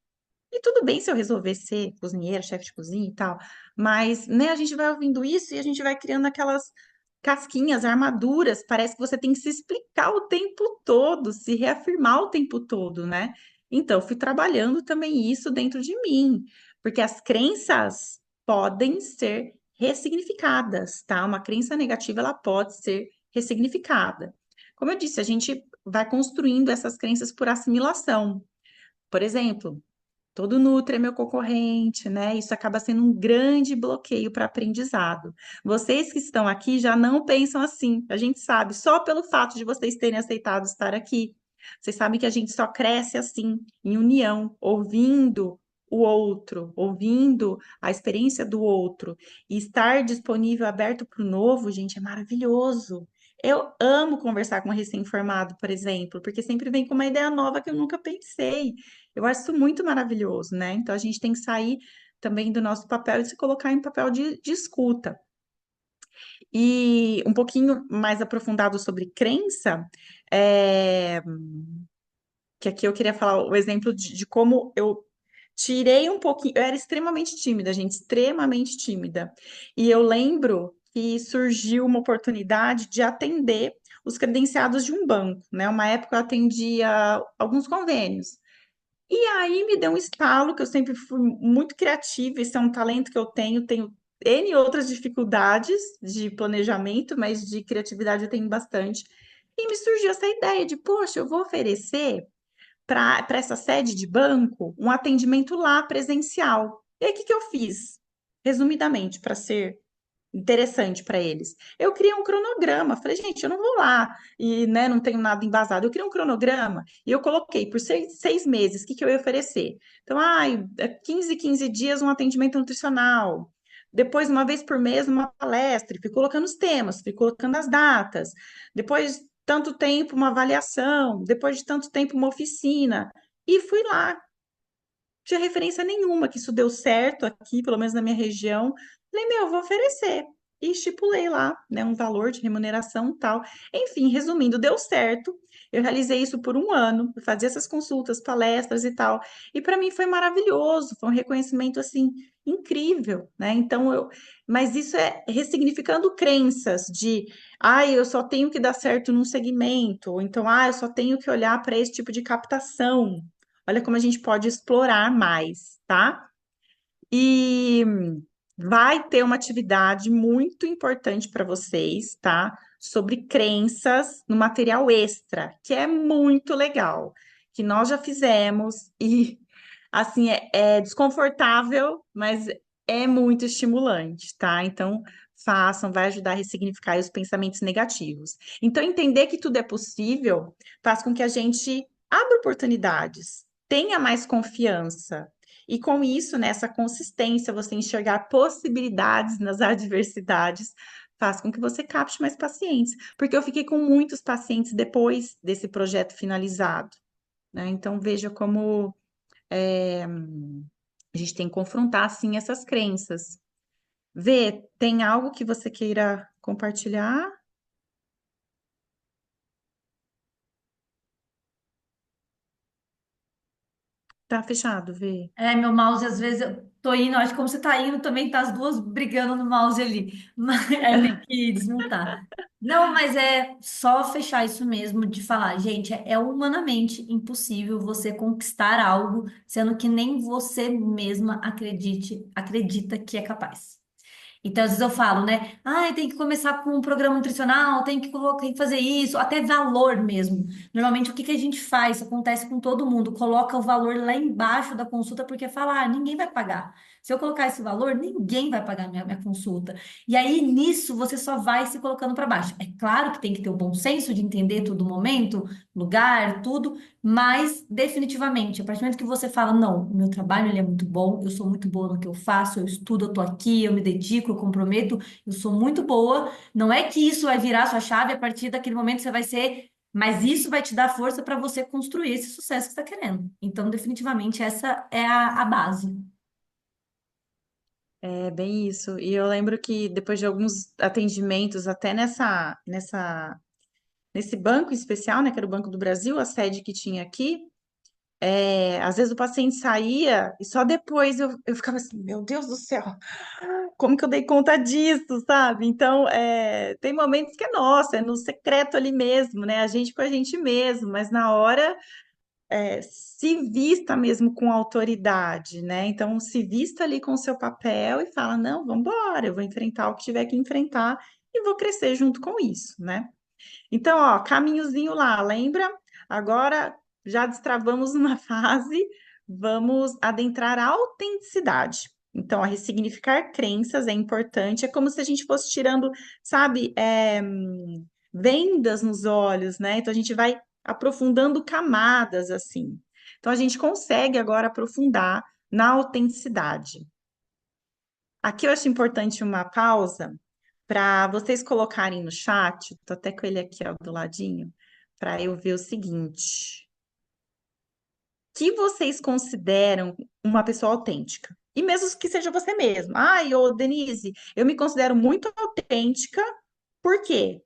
E tudo bem se eu resolver ser cozinheira, chefe de cozinha e tal, mas, né, a gente vai ouvindo isso e a gente vai criando aquelas casquinhas, armaduras, parece que você tem que se explicar o tempo todo, se reafirmar o tempo todo, né? Então, fui trabalhando também isso dentro de mim, porque as crenças podem ser ressignificadas, tá? Uma crença negativa, ela pode ser ressignificada. Como eu disse, a gente vai construindo essas crenças por assimilação. Por exemplo, todo Nutri é meu concorrente, né? Isso acaba sendo um grande bloqueio para aprendizado. Vocês que estão aqui já não pensam assim, a gente sabe, só pelo fato de vocês terem aceitado estar aqui. Vocês sabem que a gente só cresce assim, em união, ouvindo o outro, ouvindo a experiência do outro. E estar disponível, aberto para o novo, gente, é maravilhoso. Eu amo conversar com um recém-formado, por exemplo, porque sempre vem com uma ideia nova que eu nunca pensei. Eu acho isso muito maravilhoso, né? Então a gente tem que sair também do nosso papel e se colocar em papel de escuta. E um pouquinho mais aprofundado sobre crença, é, que aqui eu queria falar o exemplo de como eu tirei um pouquinho. Eu era extremamente tímida, gente, extremamente tímida. E eu lembro que surgiu uma oportunidade de atender os credenciados de um banco, né? Uma época eu atendia alguns convênios. E aí me deu um estalo, que eu sempre fui muito criativa, esse é um talento que eu tenho N outras dificuldades de planejamento, mas de criatividade eu tenho bastante. E me surgiu essa ideia de, poxa, eu vou oferecer para essa sede de banco um atendimento lá presencial. E aí, o que que eu fiz? Resumidamente, para ser interessante para eles. Eu criei um cronograma. Falei, gente, eu não vou lá e, né, não tenho nada embasado. Eu criei um cronograma e eu coloquei por 6 meses o que, que eu ia oferecer. Então, 15 dias um atendimento nutricional. Depois, uma vez por mês, uma palestra. Fui colocando os temas, fui colocando as datas. Depois, tanto tempo, uma avaliação. Depois de tanto tempo, uma oficina. E fui lá, tinha referência nenhuma que isso deu certo aqui, pelo menos na minha região. Falei, meu, eu vou oferecer. E estipulei lá, né, um valor de remuneração e tal. Enfim, resumindo, deu certo. Eu realizei isso por um ano, eu fazia essas consultas, palestras e tal. E para mim foi maravilhoso, foi um reconhecimento assim incrível, né? Mas isso é ressignificando crenças de, eu só tenho que dar certo num segmento, ou então, eu só tenho que olhar para esse tipo de captação. Olha como a gente pode explorar mais, tá? E vai ter uma atividade muito importante para vocês, tá? Sobre crenças no material extra, que é muito legal, que nós já fizemos e assim é desconfortável, mas é muito estimulante, tá? Então façam, vai ajudar a ressignificar os pensamentos negativos. Então entender que tudo é possível faz com que a gente abra oportunidades, tenha mais confiança. E com isso, nessa consistência, você enxergar possibilidades nas adversidades, faz com que você capte mais pacientes. Porque eu fiquei com muitos pacientes depois desse projeto finalizado, né? Então, veja como a gente tem que confrontar, assim, essas crenças. Vê, tem algo que você queira compartilhar? Tá fechado, Vê. Meu mouse, às vezes eu tô indo, acho que como você tá indo, também tá as duas brigando no mouse ali. Mas eu tenho que desmontar. Não, mas é só fechar isso mesmo de falar, gente, é humanamente impossível você conquistar algo, sendo que nem você mesma acredita que é capaz. Então, às vezes eu falo, né? Tem que começar com um programa nutricional, tem que fazer isso, até valor mesmo. Normalmente, o que que a gente faz? Isso acontece com todo mundo. Coloca o valor lá embaixo da consulta, porque fala, ninguém vai pagar. Se eu colocar esse valor, ninguém vai pagar minha consulta. E aí, nisso, você só vai se colocando para baixo. É claro que tem que ter o bom senso de entender todo momento, lugar, tudo, mas definitivamente, a partir do momento que você fala, não, o meu trabalho ele é muito bom, eu sou muito boa no que eu faço, eu estudo, eu tô aqui, eu me dedico, eu comprometo, eu sou muito boa. Não é que isso vai virar sua chave, a partir daquele momento você vai ser, mas isso vai te dar força para você construir esse sucesso que você está querendo. Então, definitivamente, essa é a base. É bem isso. E eu lembro que depois de alguns atendimentos, até nesse banco especial, né, que era o Banco do Brasil, a sede que tinha aqui, às vezes o paciente saía e só depois eu ficava assim, meu Deus do céu, como que eu dei conta disso, sabe? Então, tem momentos que é nossa, é no secreto ali mesmo, né? A gente com a gente mesmo, mas na hora se vista mesmo com autoridade, né? Então, se vista ali com o seu papel e fala, não, vamos embora, eu vou enfrentar o que tiver que enfrentar e vou crescer junto com isso, né? Então, ó, caminhozinho lá, lembra? Agora já destravamos uma fase, vamos adentrar a autenticidade. Então, a ressignificar crenças é importante, é como se a gente fosse tirando, sabe, vendas nos olhos, né? Então, a gente vai aprofundando camadas assim. Então, a gente consegue agora aprofundar na autenticidade. Aqui eu acho importante uma pausa para vocês colocarem no chat, tô até com ele aqui, ó, do ladinho, para eu ver o seguinte: que vocês consideram uma pessoa autêntica? E mesmo que seja você mesmo. Ai, ô Denise, eu me considero muito autêntica, por quê?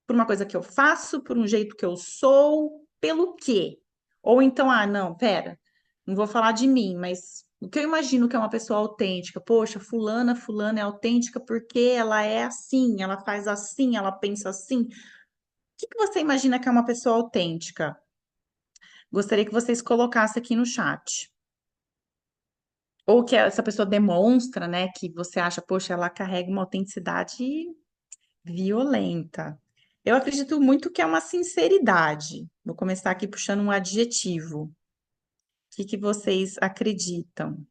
Por uma coisa que eu faço, por um jeito que eu sou, pelo quê? Ou então, ah, não, pera, não vou falar de mim, mas o que eu imagino que é uma pessoa autêntica? Poxa, fulana é autêntica porque ela é assim, ela faz assim, ela pensa assim. O que que você imagina que é uma pessoa autêntica? Gostaria que vocês colocassem aqui no chat. Ou que essa pessoa demonstra, né, que você acha, poxa, ela carrega uma autenticidade violenta. Eu acredito muito que é uma sinceridade. Vou começar aqui puxando um adjetivo. O que que vocês acreditam?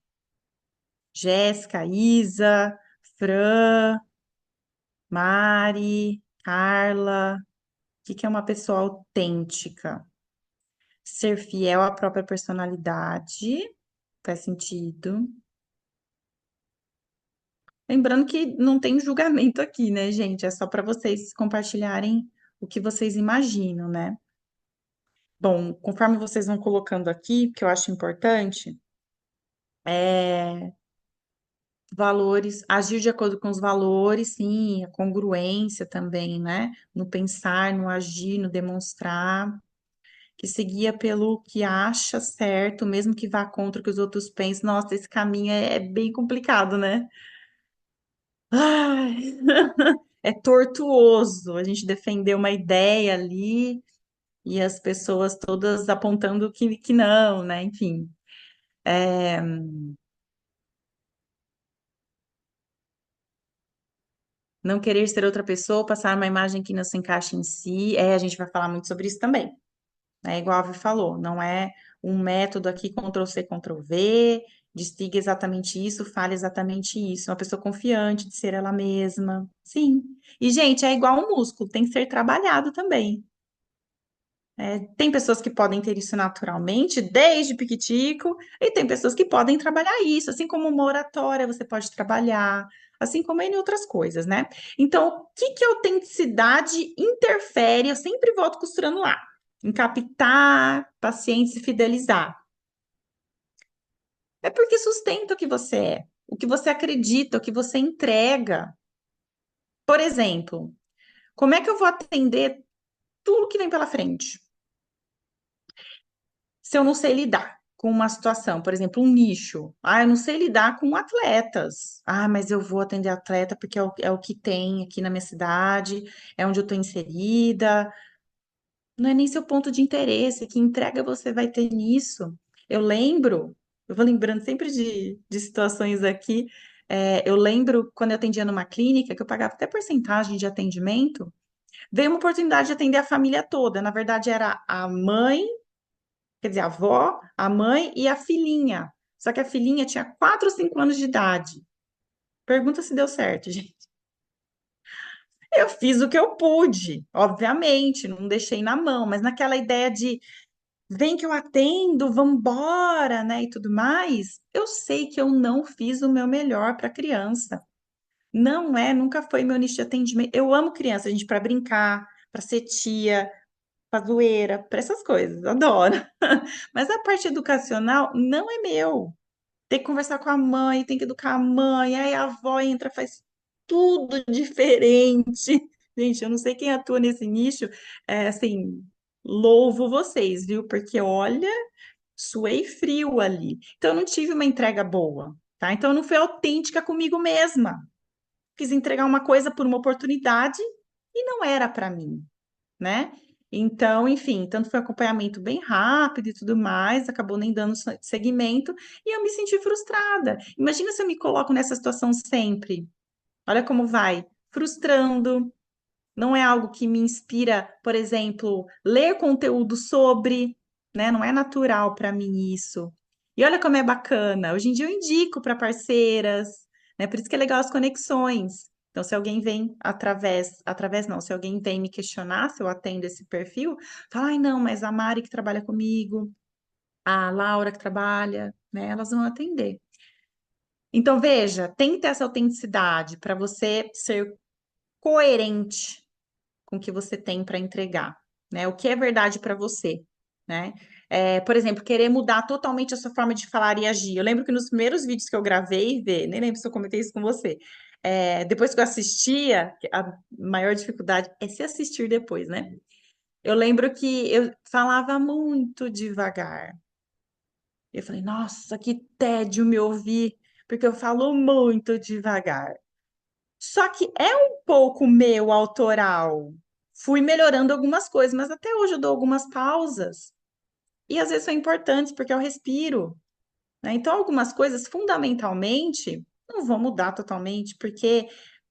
Jéssica, Isa, Fran, Mari, Carla. O que que é uma pessoa autêntica? Ser fiel à própria personalidade. Faz sentido. Lembrando que não tem julgamento aqui, né, gente? É só para vocês compartilharem o que vocês imaginam, né? Bom, conforme vocês vão colocando aqui, que eu acho importante, é valores, agir de acordo com os valores, sim, a congruência também, né? No pensar, no agir, no demonstrar, que se guia pelo que acha certo, mesmo que vá contra o que os outros pensam. Nossa, esse caminho é bem complicado, né? Ai, é tortuoso a gente defender uma ideia ali e as pessoas todas apontando que não, né? Enfim. É, não querer ser outra pessoa, passar uma imagem que não se encaixa em si. É, a gente vai falar muito sobre isso também, né? Igual a Vi falou, não é um método aqui Ctrl+C, Ctrl+V, distiga exatamente isso, fale exatamente isso. Uma pessoa confiante de ser ela mesma. Sim. E, gente, é igual um músculo, tem que ser trabalhado também. É, tem pessoas que podem ter isso naturalmente, desde piquitico, e tem pessoas que podem trabalhar isso, assim como uma oratória você pode trabalhar, assim como em outras coisas, né? Então, o que que a autenticidade interfere? Eu sempre volto costurando lá, em captar pacientes e fidelizar. É porque sustenta o que você é, o que você acredita, o que você entrega. Por exemplo, como é que eu vou atender tudo que vem pela frente? Se eu não sei lidar com uma situação, por exemplo, um nicho. Ah, eu não sei lidar com atletas. Ah, mas eu vou atender atleta porque é o que tem aqui na minha cidade, é onde eu estou inserida. Não é nem seu ponto de interesse, que entrega você vai ter nisso. Eu lembro, eu vou lembrando sempre de situações aqui. Eu lembro quando eu atendia numa clínica, que eu pagava até porcentagem de atendimento, veio uma oportunidade de atender a família toda. Na verdade, era a mãe, quer dizer, a avó, a mãe e a filhinha. Só que a filhinha tinha 4 ou 5 anos de idade. Pergunta se deu certo, gente. Eu fiz o que eu pude, obviamente, não deixei na mão, mas naquela ideia de vem que eu atendo, vambora, né, e tudo mais, eu sei que eu não fiz o meu melhor para a criança. Não é, nunca foi meu nicho de atendimento. Eu amo criança, gente, para brincar, para ser tia, para zoeira, para essas coisas, adoro. Mas a parte educacional não é meu. Tem que conversar com a mãe, tem que educar a mãe, aí a avó entra, faz tudo diferente. Gente, eu não sei quem atua nesse nicho, assim, louvo vocês, viu? Porque olha, suei frio ali. Então, eu não tive uma entrega boa, tá? Então, eu não fui autêntica comigo mesma. Quis entregar uma coisa por uma oportunidade e não era para mim, né? Então, enfim, tanto foi um acompanhamento bem rápido e tudo mais, acabou nem dando seguimento, e eu me senti frustrada. Imagina se eu me coloco nessa situação sempre. Olha como vai, frustrando, não é algo que me inspira, por exemplo, ler conteúdo sobre, né? Não é natural para mim isso. E olha como é bacana. Hoje em dia eu indico para parceiras, né? Por isso que é legal as conexões. Então, se alguém vem através não, se alguém vem me questionar se eu atendo esse perfil, fala, ai, não, mas a Mari que trabalha comigo, a Laura que trabalha, né? Elas vão atender. Então, veja, tem que ter essa autenticidade para você ser coerente com o que você tem para entregar, né? O que é verdade para você, né? Por exemplo, querer mudar totalmente a sua forma de falar e agir. Eu lembro que nos primeiros vídeos que eu gravei, Vê, nem lembro se eu comentei isso com você. Depois que eu assistia, a maior dificuldade é se assistir depois, né? Eu lembro que eu falava muito devagar. Eu falei, nossa, que tédio me ouvir, porque eu falo muito devagar. Só que é um pouco meu autoral. Fui melhorando algumas coisas, mas até hoje eu dou algumas pausas. E às vezes são importantes porque eu respiro, né? Então, algumas coisas, fundamentalmente, não vou mudar totalmente, porque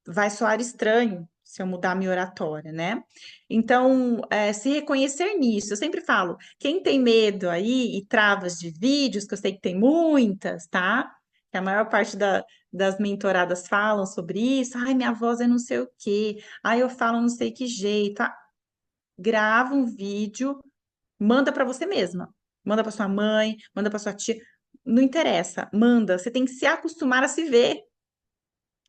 vai soar estranho se eu mudar a minha oratória, né? Então, se reconhecer nisso, eu sempre falo, quem tem medo aí e travas de vídeos, que eu sei que tem muitas, tá? Que a maior parte das mentoradas falam sobre isso, ai, minha voz é não sei o quê, ai, eu falo não sei que jeito, grava um vídeo, manda para você mesma. Manda para sua mãe, manda para sua tia. Não interessa, manda. Você tem que se acostumar a se ver.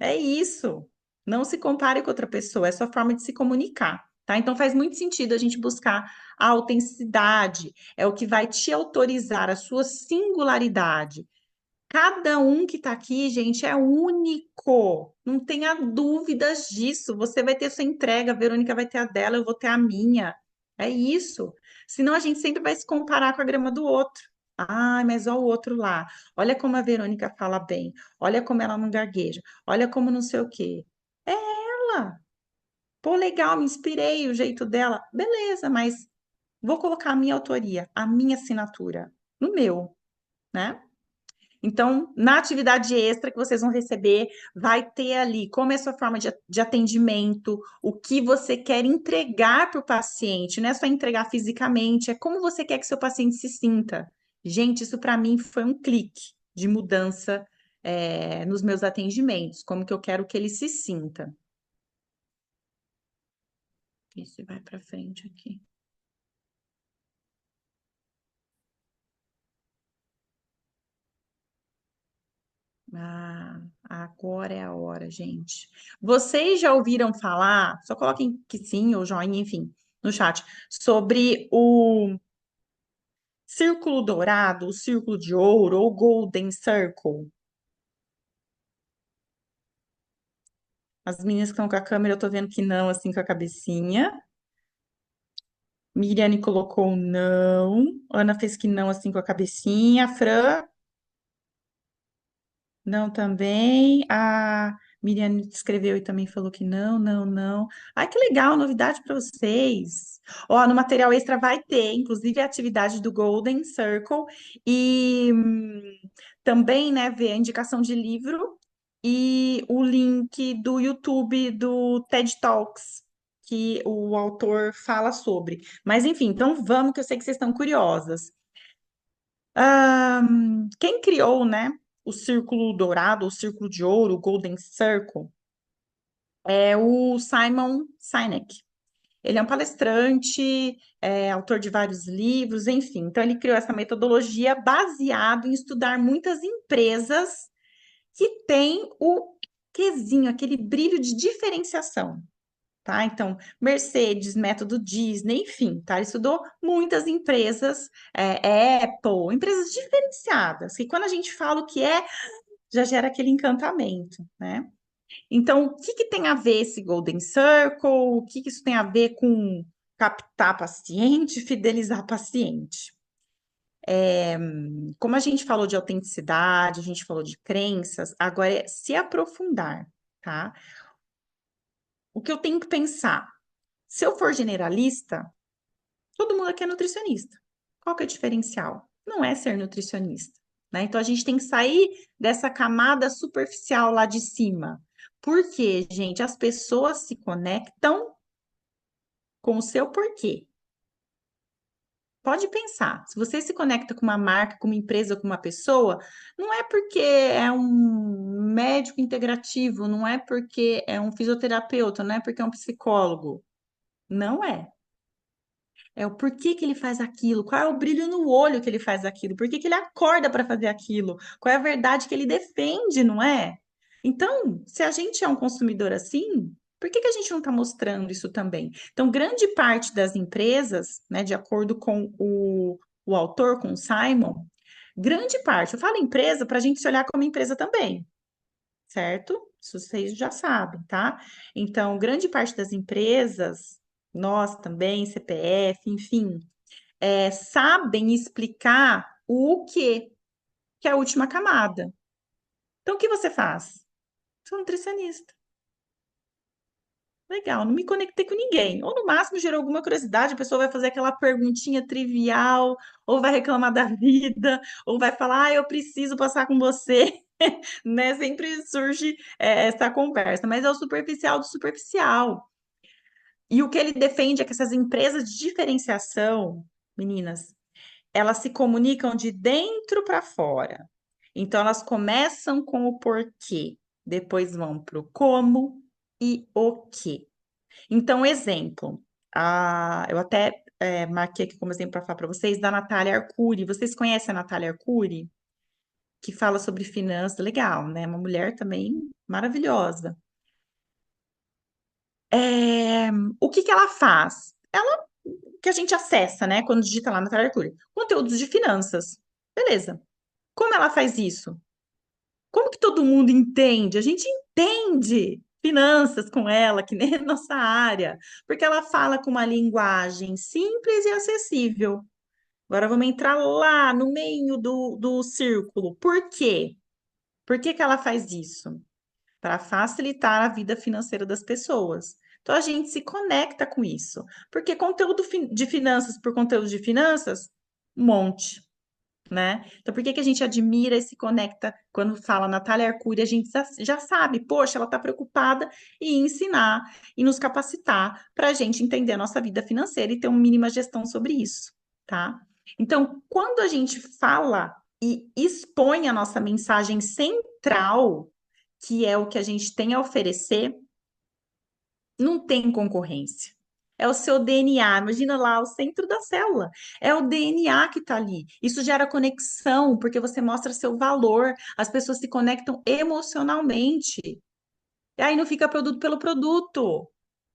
É isso. Não se compare com outra pessoa, é sua forma de se comunicar, tá? Então faz muito sentido a gente buscar a autenticidade, é o que vai te autorizar a sua singularidade. Cada um que está aqui, gente, é único. Não tenha dúvidas disso. Você vai ter sua entrega, a Verônica vai ter a dela, eu vou ter a minha. É isso. Senão a gente sempre vai se comparar com a grama do outro. Ai, mas olha o outro lá. Olha como a Verônica fala bem. Olha como ela não gagueja. Olha como não sei o quê. É ela. Pô, legal, me inspirei o jeito dela. Beleza, mas vou colocar a minha autoria, a minha assinatura no meu, né? Então, na atividade extra que vocês vão receber, vai ter ali como é a sua forma de atendimento, o que você quer entregar para o paciente, não é só entregar fisicamente, é como você quer que seu paciente se sinta. Gente, isso para mim foi um clique de mudança, nos meus atendimentos, como que eu quero que ele se sinta. Esse vai para frente aqui. Ah, agora é a hora, gente. Vocês já ouviram falar? Só coloquem que sim ou joinha, enfim, no chat, sobre o círculo dourado, o círculo de ouro ou Golden Circle. As meninas que estão com a câmera, eu tô vendo que não, assim, com a cabecinha. Miriane colocou não. Ana fez que não, assim, com a cabecinha. Fran, não, também. A Miriam escreveu e também falou que não, não, não. Ai, que legal, novidade para vocês. Ó, no material extra vai ter, inclusive, a atividade do Golden Circle e também, né, ver a indicação de livro e o link do YouTube do TED Talks, que o autor fala sobre. Mas, enfim, então vamos, que eu sei que vocês estão curiosas. Quem criou, né, o círculo dourado, o círculo de ouro, o Golden Circle, é o Simon Sinek. Ele é um palestrante, autor de vários livros, enfim. Então, ele criou essa metodologia baseado em estudar muitas empresas que têm o quezinho, aquele brilho de diferenciação. Tá? Então, Mercedes, método Disney, enfim, tá? Ele estudou muitas empresas, Apple, empresas diferenciadas, que quando a gente fala o que é, já gera aquele encantamento, né? Então, o que que tem a ver esse Golden Circle? O que que isso tem a ver com captar paciente, fidelizar paciente? Como a gente falou de autenticidade, a gente falou de crenças, agora é se aprofundar, tá? O que eu tenho que pensar? Se eu for generalista, todo mundo aqui é nutricionista. Qual que é o diferencial? Não é ser nutricionista, né? Então a gente tem que sair dessa camada superficial lá de cima. Porque, gente, as pessoas se conectam com o seu porquê. Pode pensar, se você se conecta com uma marca, com uma empresa, com uma pessoa, não é porque é um médico integrativo, não é porque é um fisioterapeuta, não é porque é um psicólogo. Não é. É o porquê que ele faz aquilo, qual é o brilho no olho que ele faz aquilo, por que que ele acorda para fazer aquilo, qual é a verdade que ele defende, não é? Então, se a gente é um consumidor assim, por que que a gente não está mostrando isso também? Então, grande parte das empresas, né, de acordo com o autor, com o Simon, grande parte, eu falo empresa para a gente se olhar como empresa também, certo? Isso vocês já sabem, tá? Então, grande parte das empresas, nós também, CPF, enfim, sabem explicar o que é a última camada. Então, o que você faz? Sou nutricionista. Legal, não me conectei com ninguém. Ou no máximo gerou alguma curiosidade, a pessoa vai fazer aquela perguntinha trivial, ou vai reclamar da vida, ou vai falar, eu preciso passar com você, né? Sempre surge essa conversa, mas é o superficial do superficial. E o que ele defende é que essas empresas de diferenciação, meninas, elas se comunicam de dentro para fora. Então, elas começam com o porquê, depois vão para o como e o que. Então, exemplo, eu até marquei aqui como exemplo para falar para vocês da Natália Arcuri. Vocês conhecem a Natália Arcuri? Que fala sobre finanças, legal, né? Uma mulher também maravilhosa. É, o que que ela faz? Ela que a gente acessa, né? Quando digita lá na Natália Arcuri. Conteúdos de finanças. Beleza. Como ela faz isso? Como que todo mundo entende? A gente entende finanças com ela, que nem é nossa área, porque ela fala com uma linguagem simples e acessível. Agora vamos entrar lá no meio do círculo. Por quê? Por que que ela faz isso? Para facilitar a vida financeira das pessoas. Então a gente se conecta com isso, porque conteúdo de finanças por conteúdo de finanças, um monte, né? Então, por que que a gente admira e se conecta quando fala Natália Arcuri? A gente já sabe, poxa, ela está preocupada em ensinar e nos capacitar para a gente entender a nossa vida financeira e ter uma mínima gestão sobre isso, tá? Então, quando a gente fala e expõe a nossa mensagem central, que é o que a gente tem a oferecer, não tem concorrência. É o seu DNA. Imagina lá o centro da célula. É o DNA que está ali. Isso gera conexão, porque você mostra seu valor. As pessoas se conectam emocionalmente. E aí não fica produto pelo produto.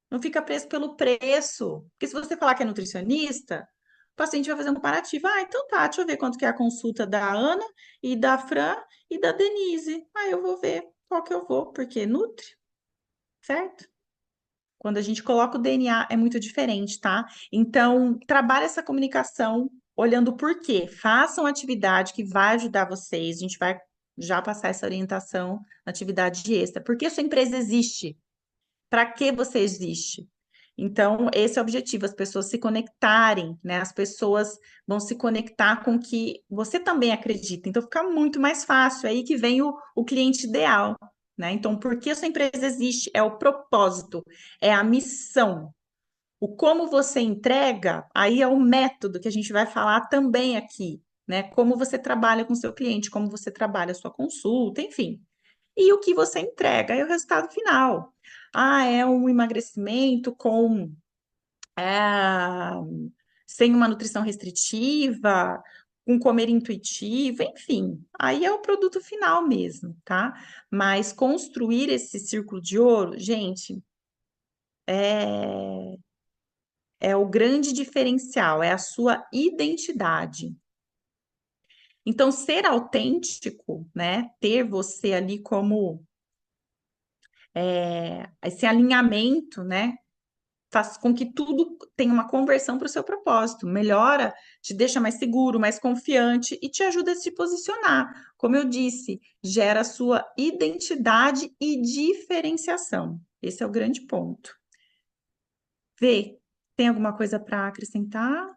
Não fica preço pelo preço. Porque se você falar que é nutricionista, o paciente vai fazer um comparativo. Ah, então tá, deixa eu ver quanto que é a consulta da Ana e da Fran e da Denise. Ah, eu vou ver qual que eu vou, porque nutre, certo? Quando a gente coloca o DNA é muito diferente, tá? Então, trabalhe essa comunicação olhando por quê. Façam atividade que vai ajudar vocês. A gente vai já passar essa orientação na atividade extra. Por que a sua empresa existe? Para que você existe? Então, esse é o objetivo, as pessoas se conectarem, né? As pessoas vão se conectar com o que você também acredita. Então, fica muito mais fácil. É aí que vem o cliente ideal, né? Então, por que a sua empresa existe? É o propósito, é a missão. O como você entrega, aí é o método que a gente vai falar também aqui, né? Como você trabalha com seu cliente, como você trabalha a sua consulta, enfim. E o que você entrega é o resultado final. Ah, é um emagrecimento com é, sem uma nutrição restritiva, um comer intuitivo, enfim, aí é o produto final mesmo, tá? Mas construir esse círculo de ouro, gente, é, é o grande diferencial, é a sua identidade. Então, ser autêntico, né? Ter você ali como esse alinhamento, né? Faz com que tudo tenha uma conversão para o seu propósito, melhora, te deixa mais seguro, mais confiante e te ajuda a se posicionar. Como eu disse, gera a sua identidade e diferenciação. Esse é o grande ponto. Vê, tem alguma coisa para acrescentar?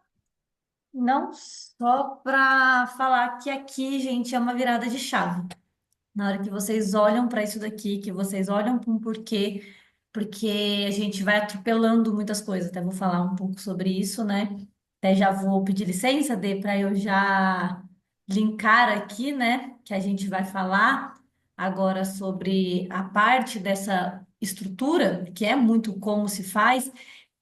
Não só para falar que aqui, gente, é uma virada de chave. Na hora que vocês olham para isso daqui, que vocês olham para um porquê, porque a gente vai atropelando muitas coisas. Até vou falar um pouco sobre isso, né? Até já vou pedir licença, Dê, para eu já linkar aqui, né? Que a gente vai falar agora sobre a parte dessa estrutura, que é muito como se faz.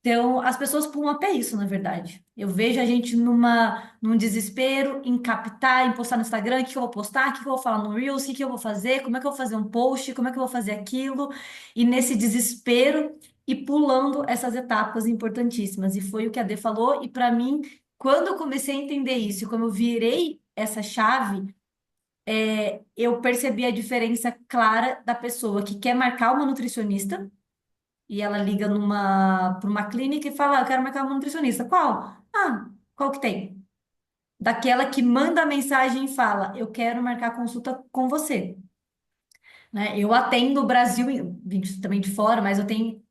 Então, as pessoas pulam até isso, na verdade. Eu vejo a gente num desespero em captar, em postar no Instagram, o que que eu vou postar, o que que eu vou falar no Reels, o que que eu vou fazer, como é que eu vou fazer um post, como é que eu vou fazer aquilo, e nesse desespero e pulando essas etapas importantíssimas. E foi o que a Dê falou, e para mim, quando eu comecei a entender isso, e como eu virei essa chave, eu percebi a diferença clara da pessoa que quer marcar uma nutricionista e ela liga para uma clínica e fala: "Ah, eu quero marcar uma nutricionista. Qual? Ah, qual que tem?" Daquela que manda a mensagem e fala: "Eu quero marcar consulta com você." Né? Eu atendo o Brasil, vim também de fora, mas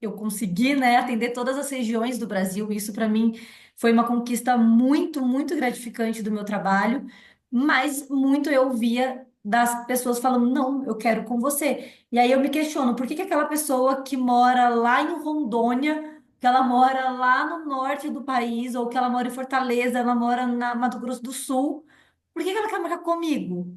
eu consegui, né, atender todas as regiões do Brasil. Isso para mim foi uma conquista muito, muito gratificante do meu trabalho, mas muito eu via das pessoas falando, não, eu quero com você. E aí eu me questiono, por que que aquela pessoa que mora lá em Rondônia, que ela mora lá no norte do país, ou que ela mora em Fortaleza, ela mora na Mato Grosso do Sul, por que que ela quer marcar comigo?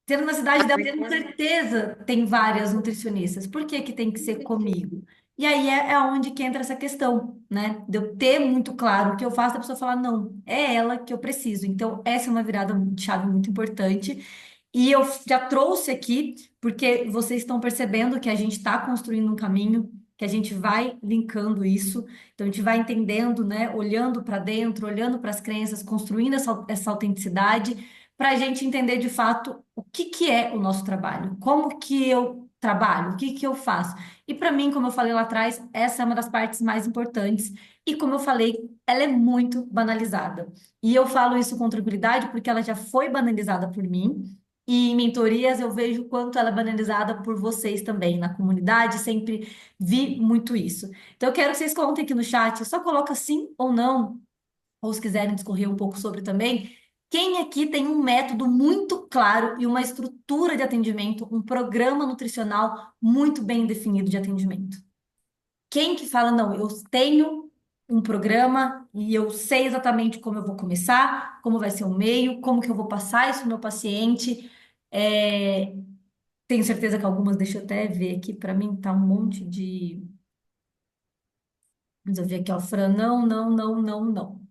Tendo na cidade dela, com certeza tem várias nutricionistas. Por que que tem que ser comigo? E aí é onde que entra essa questão, né? De eu ter muito claro o que eu faço, da pessoa falar, não, é ela que eu preciso. Então, essa é uma virada de chave muito importante. E eu já trouxe aqui, porque vocês estão percebendo que a gente está construindo um caminho, que a gente vai linkando isso. Então, a gente vai entendendo, né? Olhando para dentro, olhando para as crenças, construindo essa autenticidade para a gente entender de fato o que que é o nosso trabalho, como que eu trabalho, o que que eu faço. E para mim, como eu falei lá atrás, essa é uma das partes mais importantes. E como eu falei, ela é muito banalizada. E eu falo isso com tranquilidade porque ela já foi banalizada por mim. E em mentorias eu vejo o quanto ela é banalizada por vocês também. Na comunidade sempre vi muito isso. Então eu quero que vocês contem aqui no chat, só coloca sim ou não, ou se quiserem discorrer um pouco sobre também, quem aqui tem um método muito claro e uma estrutura de atendimento, um programa nutricional muito bem definido de atendimento? Quem que fala, não, eu tenho um programa e eu sei exatamente como eu vou começar, como vai ser o meio, como que eu vou passar isso no meu paciente. É, tenho certeza que algumas, deixa eu até ver aqui, para mim tá um monte de. Mas eu ver aqui, ó, Fran, não, não, não, não, não.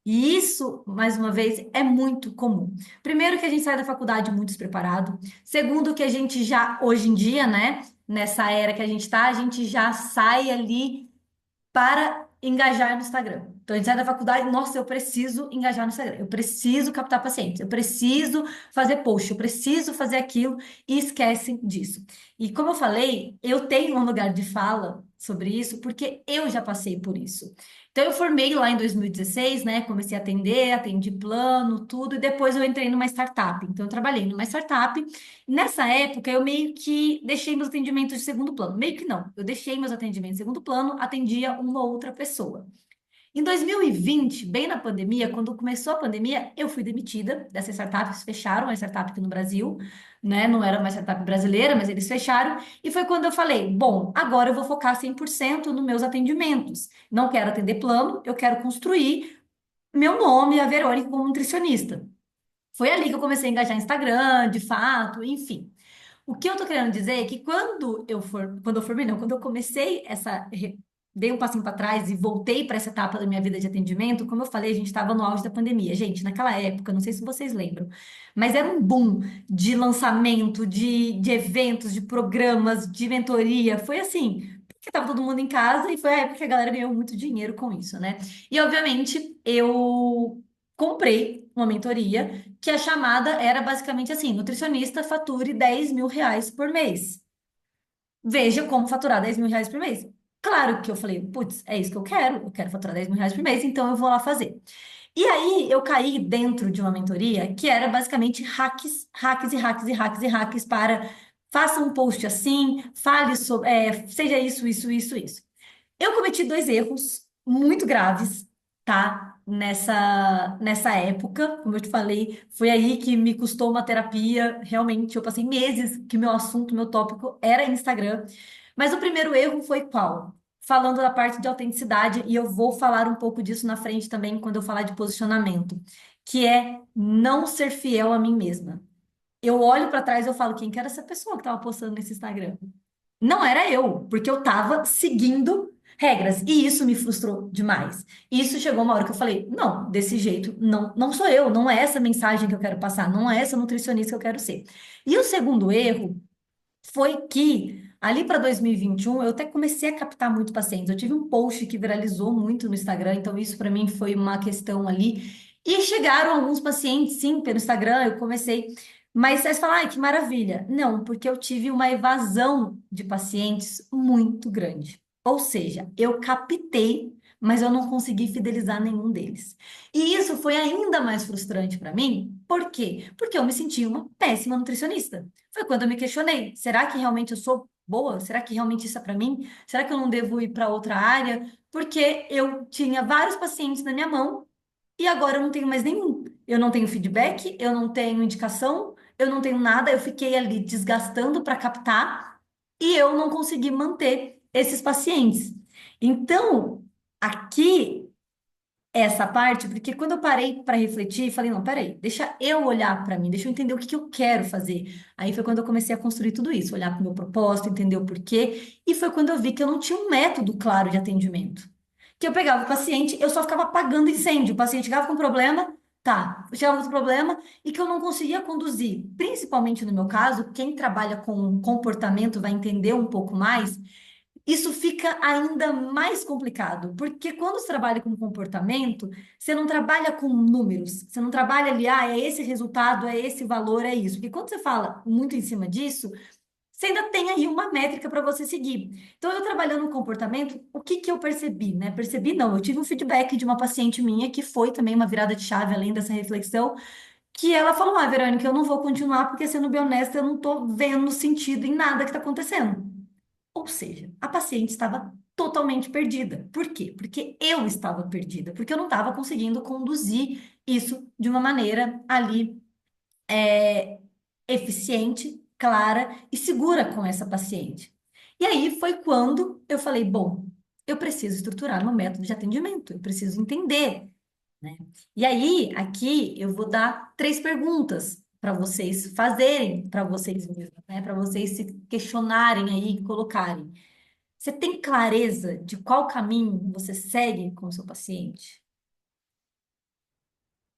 E isso, mais uma vez, é muito comum. Primeiro, que a gente sai da faculdade muito despreparado. Segundo, que a gente já, hoje em dia, né, nessa era que a gente está, a gente já sai ali para engajar no Instagram. Então, a gente sai da faculdade, nossa, eu preciso engajar no Instagram, eu preciso captar pacientes, eu preciso fazer post, eu preciso fazer aquilo, e esquecem disso. E como eu falei, eu tenho um lugar de fala sobre isso, porque eu já passei por isso. Então, eu formei lá em 2016, né? Comecei a atender, atendi plano, tudo, e depois eu entrei numa startup. Então, eu trabalhei numa startup. Nessa época, eu meio que deixei meus atendimentos de segundo plano. Meio que não, eu deixei meus atendimentos de segundo plano, atendia uma outra pessoa. Em 2020, bem na pandemia, quando começou a pandemia, eu fui demitida dessa startup, eles fecharam a startup aqui no Brasil, né? Não era uma startup brasileira, mas eles fecharam. E foi quando eu falei: bom, agora eu vou focar 100% nos meus atendimentos. Não quero atender plano, eu quero construir meu nome, a Verônica, como nutricionista. Foi ali que eu comecei a engajar no Instagram, de fato, enfim. O que eu tô querendo dizer é que quando eu formei, não, quando eu comecei dei um passinho para trás e voltei para essa etapa da minha vida de atendimento, como eu falei, a gente estava no auge da pandemia. Gente, naquela época, não sei se vocês lembram, mas era um boom de lançamento, de eventos, de programas, de mentoria. Foi assim, porque estava todo mundo em casa e foi a época que a galera ganhou muito dinheiro com isso, né? E, obviamente, eu comprei uma mentoria que a chamada era basicamente assim: nutricionista fature R$ 10.000 por mês. Veja como faturar R$ 10.000 por mês. Claro que eu falei, putz, é isso que eu quero faturar R$ 10.000 por mês, então eu vou lá fazer. E aí eu caí dentro de uma mentoria que era basicamente hacks, hacks e hacks e hacks e hacks para faça um post assim, fale sobre, seja isso, isso, isso, isso. Eu cometi dois erros muito graves, tá? Nessa época, como eu te falei, foi aí que me custou uma terapia. Realmente, eu passei meses que meu assunto, meu tópico era Instagram. Mas o primeiro erro foi qual? Falando da parte de autenticidade, e eu vou falar um pouco disso na frente também quando eu falar de posicionamento, que é não ser fiel a mim mesma. Eu olho para trás e eu falo, quem que era essa pessoa que estava postando nesse Instagram? Não era eu, porque eu estava seguindo regras, e isso me frustrou demais. E isso chegou uma hora que eu falei, não, desse jeito, não, não sou eu, não é essa mensagem que eu quero passar, não é essa nutricionista que eu quero ser. E o segundo erro foi que ali para 2021 eu até comecei a captar muito pacientes. Eu tive um post que viralizou muito no Instagram, então isso para mim foi uma questão ali. E chegaram alguns pacientes, sim, pelo Instagram, eu comecei. Mas vocês falam, ai, que maravilha. Não, porque eu tive uma evasão de pacientes muito grande. Ou seja, eu captei, mas eu não consegui fidelizar nenhum deles. E isso foi ainda mais frustrante para mim. Por quê? Porque eu me senti uma péssima nutricionista. Foi quando eu me questionei: será que realmente eu sou boa? Será que realmente isso é para mim? Será que eu não devo ir para outra área? Porque eu tinha vários pacientes na minha mão e agora eu não tenho mais nenhum. Eu não tenho feedback, eu não tenho indicação, eu não tenho nada. Eu fiquei ali desgastando para captar e eu não consegui manter esses pacientes. Então, aqui essa parte, porque quando eu parei para refletir, falei, não, peraí, deixa eu olhar para mim, deixa eu entender o que que eu quero fazer. Aí foi quando eu comecei a construir tudo isso, olhar para o meu propósito, entender o porquê, e foi quando eu vi que eu não tinha um método claro de atendimento. Que eu pegava o paciente, eu só ficava apagando incêndio, o paciente chegava com problema, tá, chegava com problema, e que eu não conseguia conduzir. Principalmente no meu caso, quem trabalha com comportamento vai entender um pouco mais, isso fica ainda mais complicado, porque quando você trabalha com comportamento, você não trabalha com números, você não trabalha ali, ah, é esse resultado, é esse valor, é isso. Porque quando você fala muito em cima disso, você ainda tem aí uma métrica para você seguir. Então, eu trabalhando no comportamento, o que que eu percebi, né? Percebi, não, eu tive um feedback de uma paciente minha que foi também uma virada de chave, além dessa reflexão, que ela falou, ah, Verônica, eu não vou continuar porque, sendo bem honesta, eu não estou vendo sentido em nada que está acontecendo. Ou seja, a paciente estava totalmente perdida. Por quê? Porque eu estava perdida, porque eu não estava conseguindo conduzir isso de uma maneira ali eficiente, clara e segura com essa paciente. E aí foi quando eu falei, bom, eu preciso estruturar meu método de atendimento, eu preciso entender, né? E aí, aqui eu vou dar três perguntas para vocês fazerem para vocês mesmos, né? Para vocês se questionarem aí e colocarem. Você tem clareza de qual caminho você segue com o seu paciente?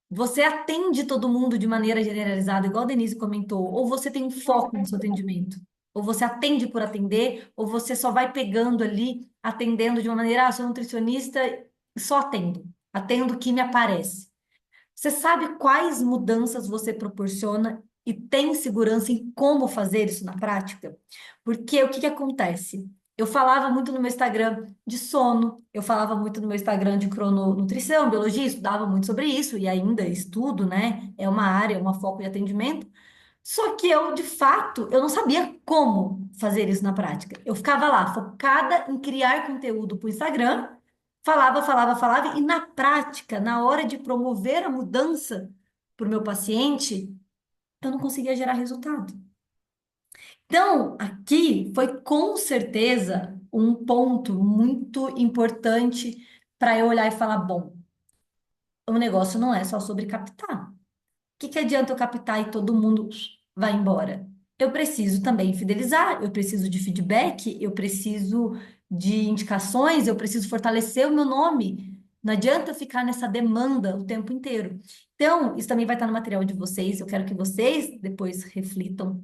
Você atende todo mundo de maneira generalizada, igual a Denise comentou, ou você tem um foco no seu atendimento? Ou você atende por atender, ou você só vai pegando ali, atendendo de uma maneira, ah, sou nutricionista, só atendo, atendo o que me aparece. Você sabe quais mudanças você proporciona e tem segurança em como fazer isso na prática? Porque o que que acontece? Eu falava muito no meu Instagram de sono, eu falava muito no meu Instagram de crononutrição, biologia, estudava muito sobre isso e ainda estudo, né? É uma área, é uma foco de atendimento. Só que eu, de fato, eu não sabia como fazer isso na prática. Eu ficava lá, focada em criar conteúdo para o Instagram, falava, falava, falava, e na prática, na hora de promover a mudança para o meu paciente, eu não conseguia gerar resultado. Então, aqui foi com certeza um ponto muito importante para eu olhar e falar: bom, o negócio não é só sobre captar. Que adianta eu captar e todo mundo vai embora? Eu preciso também fidelizar, eu preciso de feedback, eu preciso de indicações, eu preciso fortalecer o meu nome. Não adianta eu ficar nessa demanda o tempo inteiro. Então, isso também vai estar no material de vocês. Eu quero que vocês depois reflitam,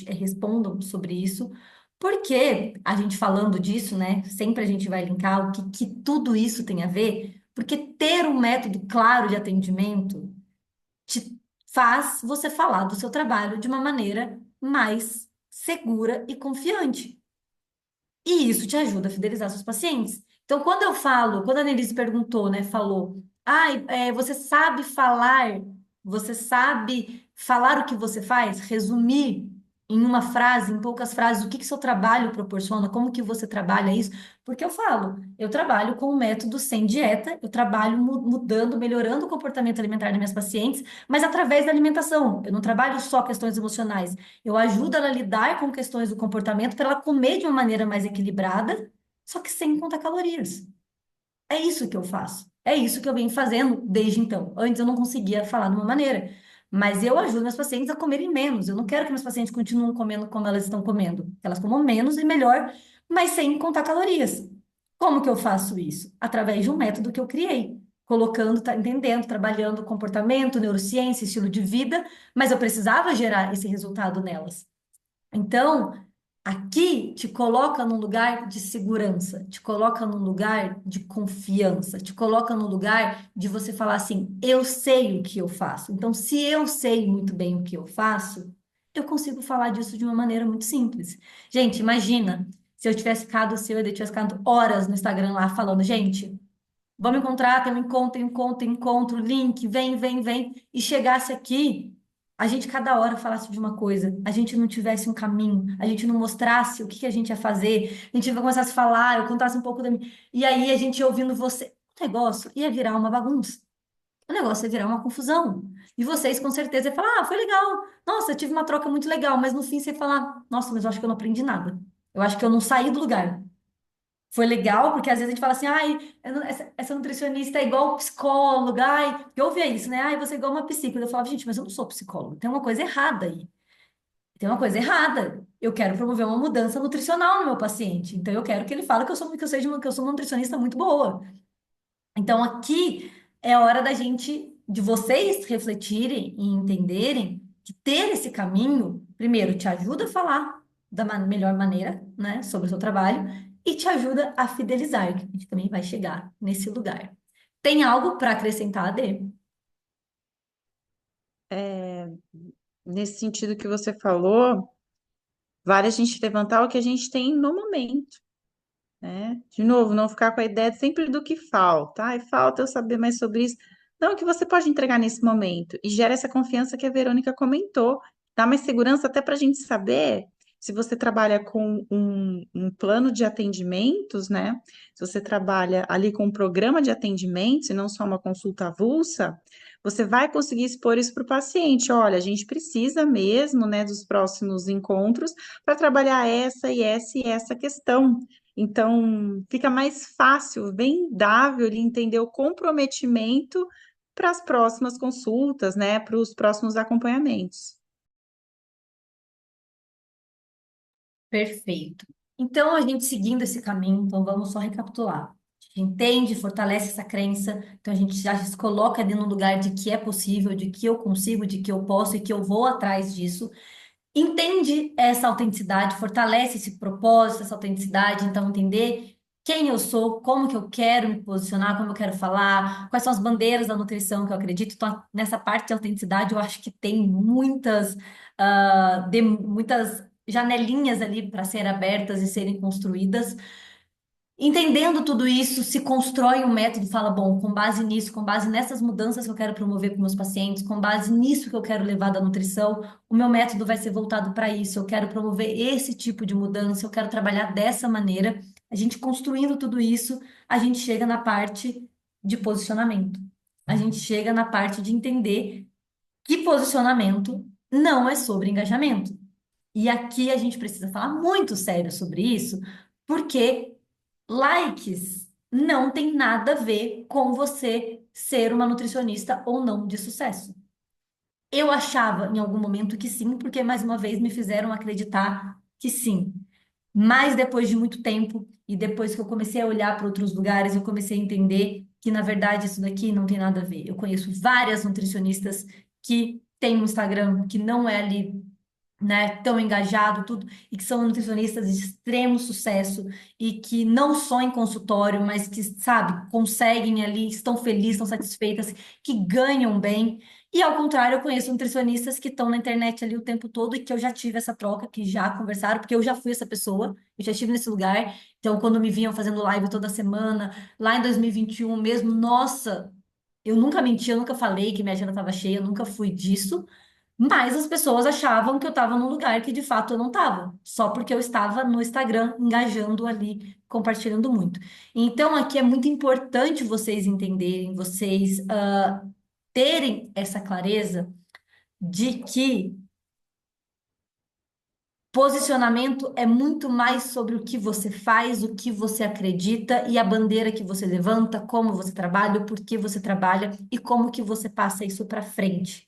respondam sobre isso. Porque a gente falando disso, né? Sempre a gente vai linkar que tudo isso tem a ver. Porque ter um método claro de atendimento te faz você falar do seu trabalho de uma maneira mais segura e confiante. E isso te ajuda a fidelizar seus pacientes. Então, quando eu falo, quando a Annelise perguntou, né, falou, ai, você sabe falar o que você faz, resumir. em uma frase, em poucas frases, o que que seu trabalho proporciona, como que você trabalha isso, porque eu falo, eu trabalho com um método sem dieta, eu trabalho mudando, melhorando o comportamento alimentar das minhas pacientes, mas através da alimentação. Eu não trabalho só questões emocionais, eu ajudo ela a lidar com questões do comportamento para ela comer de uma maneira mais equilibrada, só que sem contar calorias. É isso que eu faço. É isso que eu venho fazendo desde então. Antes eu não conseguia falar de uma maneira, mas eu ajudo meus pacientes a comerem menos. Eu não quero que meus pacientes continuem comendo como elas estão comendo. Que elas comam menos e melhor, mas sem contar calorias. Como que eu faço isso? Através de um método que eu criei, colocando, tá, entendendo, trabalhando comportamento, neurociência, estilo de vida, mas eu precisava gerar esse resultado nelas. Então, aqui te coloca num lugar de segurança, te coloca num lugar de confiança, te coloca num lugar de você falar assim: eu sei o que eu faço. Então, se eu sei muito bem o que eu faço, eu consigo falar disso de uma maneira muito simples. Gente, imagina se eu tivesse ficado, se eu tivesse ficado horas no Instagram lá falando, gente, vamos encontrar, tem um encontro, tem um encontro, tem um encontro, link, vem, vem, vem, e chegasse aqui, a gente cada hora falasse de uma coisa, a gente não tivesse um caminho, a gente não mostrasse o que que a gente ia fazer, a gente começasse a falar, eu contasse um pouco da minha, e aí a gente ia ouvindo você, o negócio ia virar uma bagunça, o negócio ia virar uma confusão. E vocês com certeza iam falar, ah, foi legal, nossa, eu tive uma troca muito legal, mas no fim você ia falar, nossa, mas eu acho que eu não aprendi nada. Eu acho que eu não saí do lugar. Foi legal, porque às vezes a gente fala assim, ai, essa nutricionista é igual psicóloga, ai, eu ouvia isso, né? Ai, você é igual uma psicóloga. Eu falava, gente, mas eu não sou psicóloga, tem uma coisa errada aí. Tem uma coisa errada. Eu quero promover uma mudança nutricional no meu paciente. Então eu quero que ele fale que eu sou uma nutricionista muito boa. Então aqui é a hora da gente, de vocês refletirem e entenderem que ter esse caminho, primeiro, te ajuda a falar da melhor maneira, né, sobre o seu trabalho e te ajuda a fidelizar, que a gente também vai chegar nesse lugar. Tem algo para acrescentar, Adê? É, nesse sentido que você falou, vale a gente levantar o que a gente tem no momento, né? De novo, não ficar com a ideia sempre do que falta. Ai, falta eu saber mais sobre isso. Não, o que você pode entregar nesse momento. E gera essa confiança que a Verônica comentou. Dá mais segurança até para a gente saber se você trabalha com um plano de atendimentos, né? Se você trabalha ali com um programa de atendimentos e não só uma consulta avulsa, você vai conseguir expor isso para o paciente. Olha, a gente precisa mesmo, né, dos próximos encontros para trabalhar essa e essa e essa questão. Então, fica mais fácil, vendável ele entender o comprometimento para as próximas consultas, né, para os próximos acompanhamentos. Perfeito. Então, a gente seguindo esse caminho, então vamos só recapitular. A gente entende, fortalece essa crença, então a gente já se coloca ali no lugar de que é possível, de que eu consigo, de que eu posso e que eu vou atrás disso. Entende essa autenticidade, fortalece esse propósito, essa autenticidade, então entender quem eu sou, como que eu quero me posicionar, como eu quero falar, quais são as bandeiras da nutrição que eu acredito. Então, nessa parte de autenticidade, eu acho que tem muitas janelinhas ali para serem abertas e serem construídas. Entendendo tudo isso, se constrói um método, fala, bom, com base nisso, com base nessas mudanças que eu quero promover para meus pacientes, com base nisso que eu quero levar da nutrição, o meu método vai ser voltado para isso. Eu quero promover esse tipo de mudança, eu quero trabalhar dessa maneira. A gente construindo tudo isso, a gente chega na parte de posicionamento. A gente chega na parte de entender que posicionamento não é sobre engajamento. E aqui a gente precisa falar muito sério sobre isso, porque likes não tem nada a ver com você ser uma nutricionista ou não de sucesso. Eu achava em algum momento que sim, porque mais uma vez me fizeram acreditar que sim. Mas depois de muito tempo e depois que eu comecei a olhar para outros lugares, eu comecei a entender que na verdade isso daqui não tem nada a ver. Eu conheço várias nutricionistas que têm um Instagram que não é ali, né, tão engajado, tudo, e que são nutricionistas de extremo sucesso e que não só em consultório, mas que, sabe, conseguem ali, estão felizes, estão satisfeitas, que ganham bem. E ao contrário, eu conheço nutricionistas que estão na internet ali o tempo todo e que eu já tive essa troca, que já conversaram, porque eu já fui essa pessoa, eu já estive nesse lugar. Então, quando me vinham fazendo live toda semana, lá em 2021 mesmo, nossa, eu nunca menti, eu nunca falei que minha agenda estava cheia, eu nunca fui disso. Mas as pessoas achavam que eu estava num lugar que de fato eu não estava, só porque eu estava no Instagram engajando ali, compartilhando muito. Então aqui é muito importante vocês entenderem, vocês terem essa clareza de que posicionamento é muito mais sobre o que você faz, o que você acredita e a bandeira que você levanta, como você trabalha, o porquê você trabalha e como que você passa isso para frente.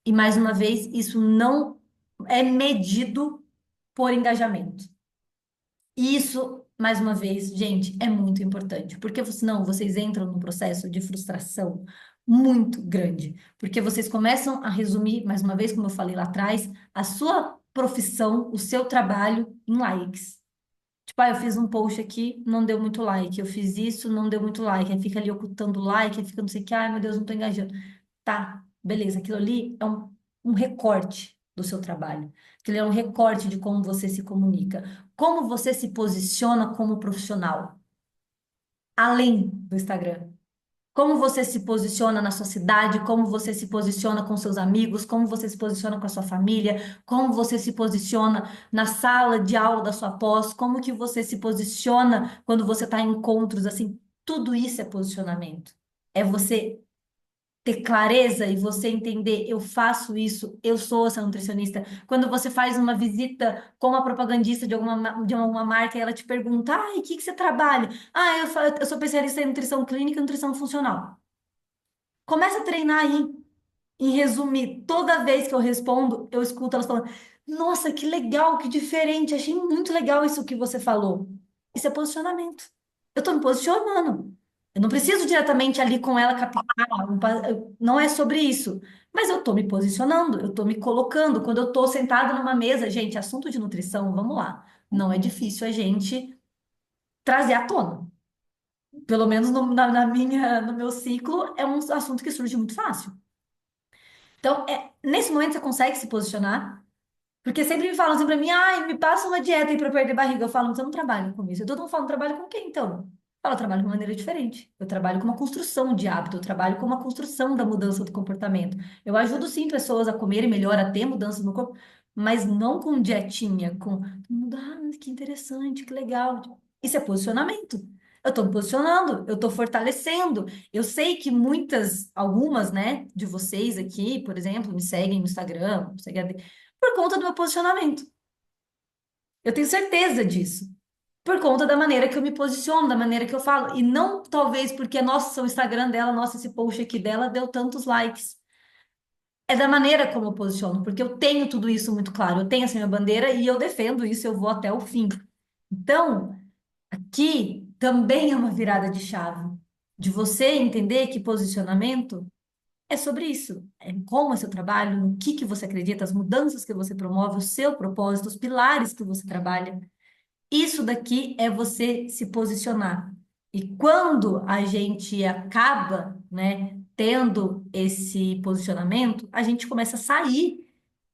E mais uma vez, isso não é medido por engajamento. E isso, mais uma vez, gente, é muito importante, porque senão vocês entram num processo de frustração muito grande, porque vocês começam a resumir, mais uma vez, como eu falei lá atrás, a sua profissão, o seu trabalho em likes. Tipo, eu fiz um post aqui, não deu muito like, eu fiz isso, não deu muito like, aí fica ali ocultando like, aí fica não sei o que, ai meu Deus, não tô engajando. Tá, beleza, aquilo ali é um recorte do seu trabalho. Aquilo é um recorte de como você se comunica, como você se posiciona como profissional, além do Instagram. Como você se posiciona na sua cidade, como você se posiciona com seus amigos, como você se posiciona com a sua família, como você se posiciona na sala de aula da sua pós, como que você se posiciona quando você está em encontros, assim, tudo isso é posicionamento. É você ter clareza e você entender, eu faço isso, eu sou essa nutricionista. Quando você faz uma visita com uma propagandista de alguma marca e ela te pergunta, ai, o que que você trabalha? Ah, eu sou especialista em nutrição clínica e nutrição funcional. Começa a treinar aí. Em resumir, toda vez que eu respondo, eu escuto elas falando: Nossa, que legal, que diferente, achei muito legal isso que você falou. Isso é posicionamento. Eu estou me posicionando. Eu não preciso diretamente ali com ela captar, não é sobre isso. Mas eu estou me posicionando, eu estou me colocando. Quando eu estou sentada numa mesa, gente, assunto de nutrição, vamos lá. Não é difícil a gente trazer à tona. Pelo menos no meu ciclo, é um assunto que surge muito fácil. Então, nesse momento você consegue se posicionar, porque sempre me falam assim pra mim, ai, me passa uma dieta aí pra eu perder barriga. Eu falo, mas eu não trabalho com isso. Eu todo mundo fala, trabalho com o quê, então? Eu falo, eu trabalho de uma maneira diferente. Eu trabalho com uma construção de hábito, eu trabalho com uma construção da mudança do comportamento. Eu ajudo sim pessoas a comerem melhor, a ter mudanças no corpo, mas não com dietinha, com, que interessante, que legal. Isso é posicionamento. Eu estou me posicionando, eu estou fortalecendo. Eu sei que algumas, né, de vocês aqui, por exemplo, me seguem no Instagram, me seguem por conta do meu posicionamento. Eu tenho certeza disso. Por conta da maneira que eu me posiciono, da maneira que eu falo. E não talvez porque, nossa, o Instagram dela, nossa, esse post aqui dela deu tantos likes. É da maneira como eu posiciono, porque eu tenho tudo isso muito claro. Eu tenho essa minha bandeira e eu defendo isso, eu vou até o fim. Então, aqui também é uma virada de chave. De você entender que posicionamento é sobre isso. É como é seu trabalho, no que você acredita, as mudanças que você promove, o seu propósito, os pilares que você trabalha. Isso daqui é você se posicionar. E quando a gente acaba, né, tendo esse posicionamento, a gente começa a sair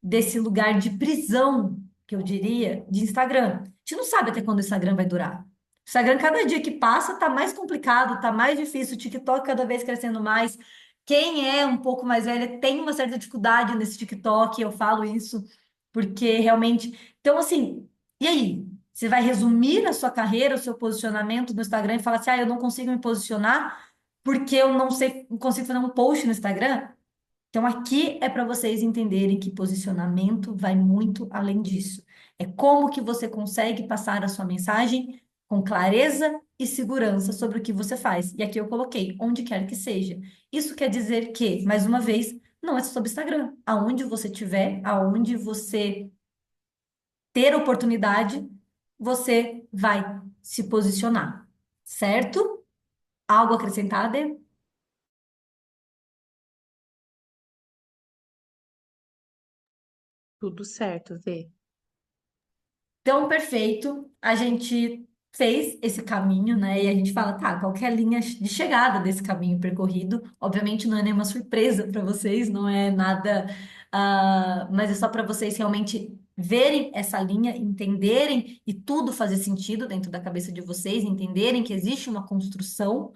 desse lugar de prisão, que eu diria, de Instagram. A gente não sabe até quando o Instagram vai durar. O Instagram, cada dia que passa, tá mais complicado, tá mais difícil. O TikTok cada vez crescendo mais. Quem é um pouco mais velha tem uma certa dificuldade nesse TikTok, eu falo isso, porque realmente. Então, assim, e aí? Você vai resumir a sua carreira, o seu posicionamento no Instagram e falar assim: eu não consigo me posicionar porque eu não sei, não consigo fazer um post no Instagram? Então, aqui é para vocês entenderem que posicionamento vai muito além disso. É como que você consegue passar a sua mensagem com clareza e segurança sobre o que você faz. E aqui eu coloquei, onde quer que seja. Isso quer dizer que, mais uma vez, não é só sobre Instagram. Aonde você estiver, aonde você ter oportunidade, você vai se posicionar. Certo? Algo acrescentado? Tudo certo, Vê. Então, perfeito. A gente fez esse caminho, né? E a gente fala, tá, qual que é a linha de chegada desse caminho percorrido? Obviamente não é nenhuma surpresa para vocês, não é nada, mas é só para vocês realmente verem essa linha, entenderem e tudo fazer sentido dentro da cabeça de vocês, entenderem que existe uma construção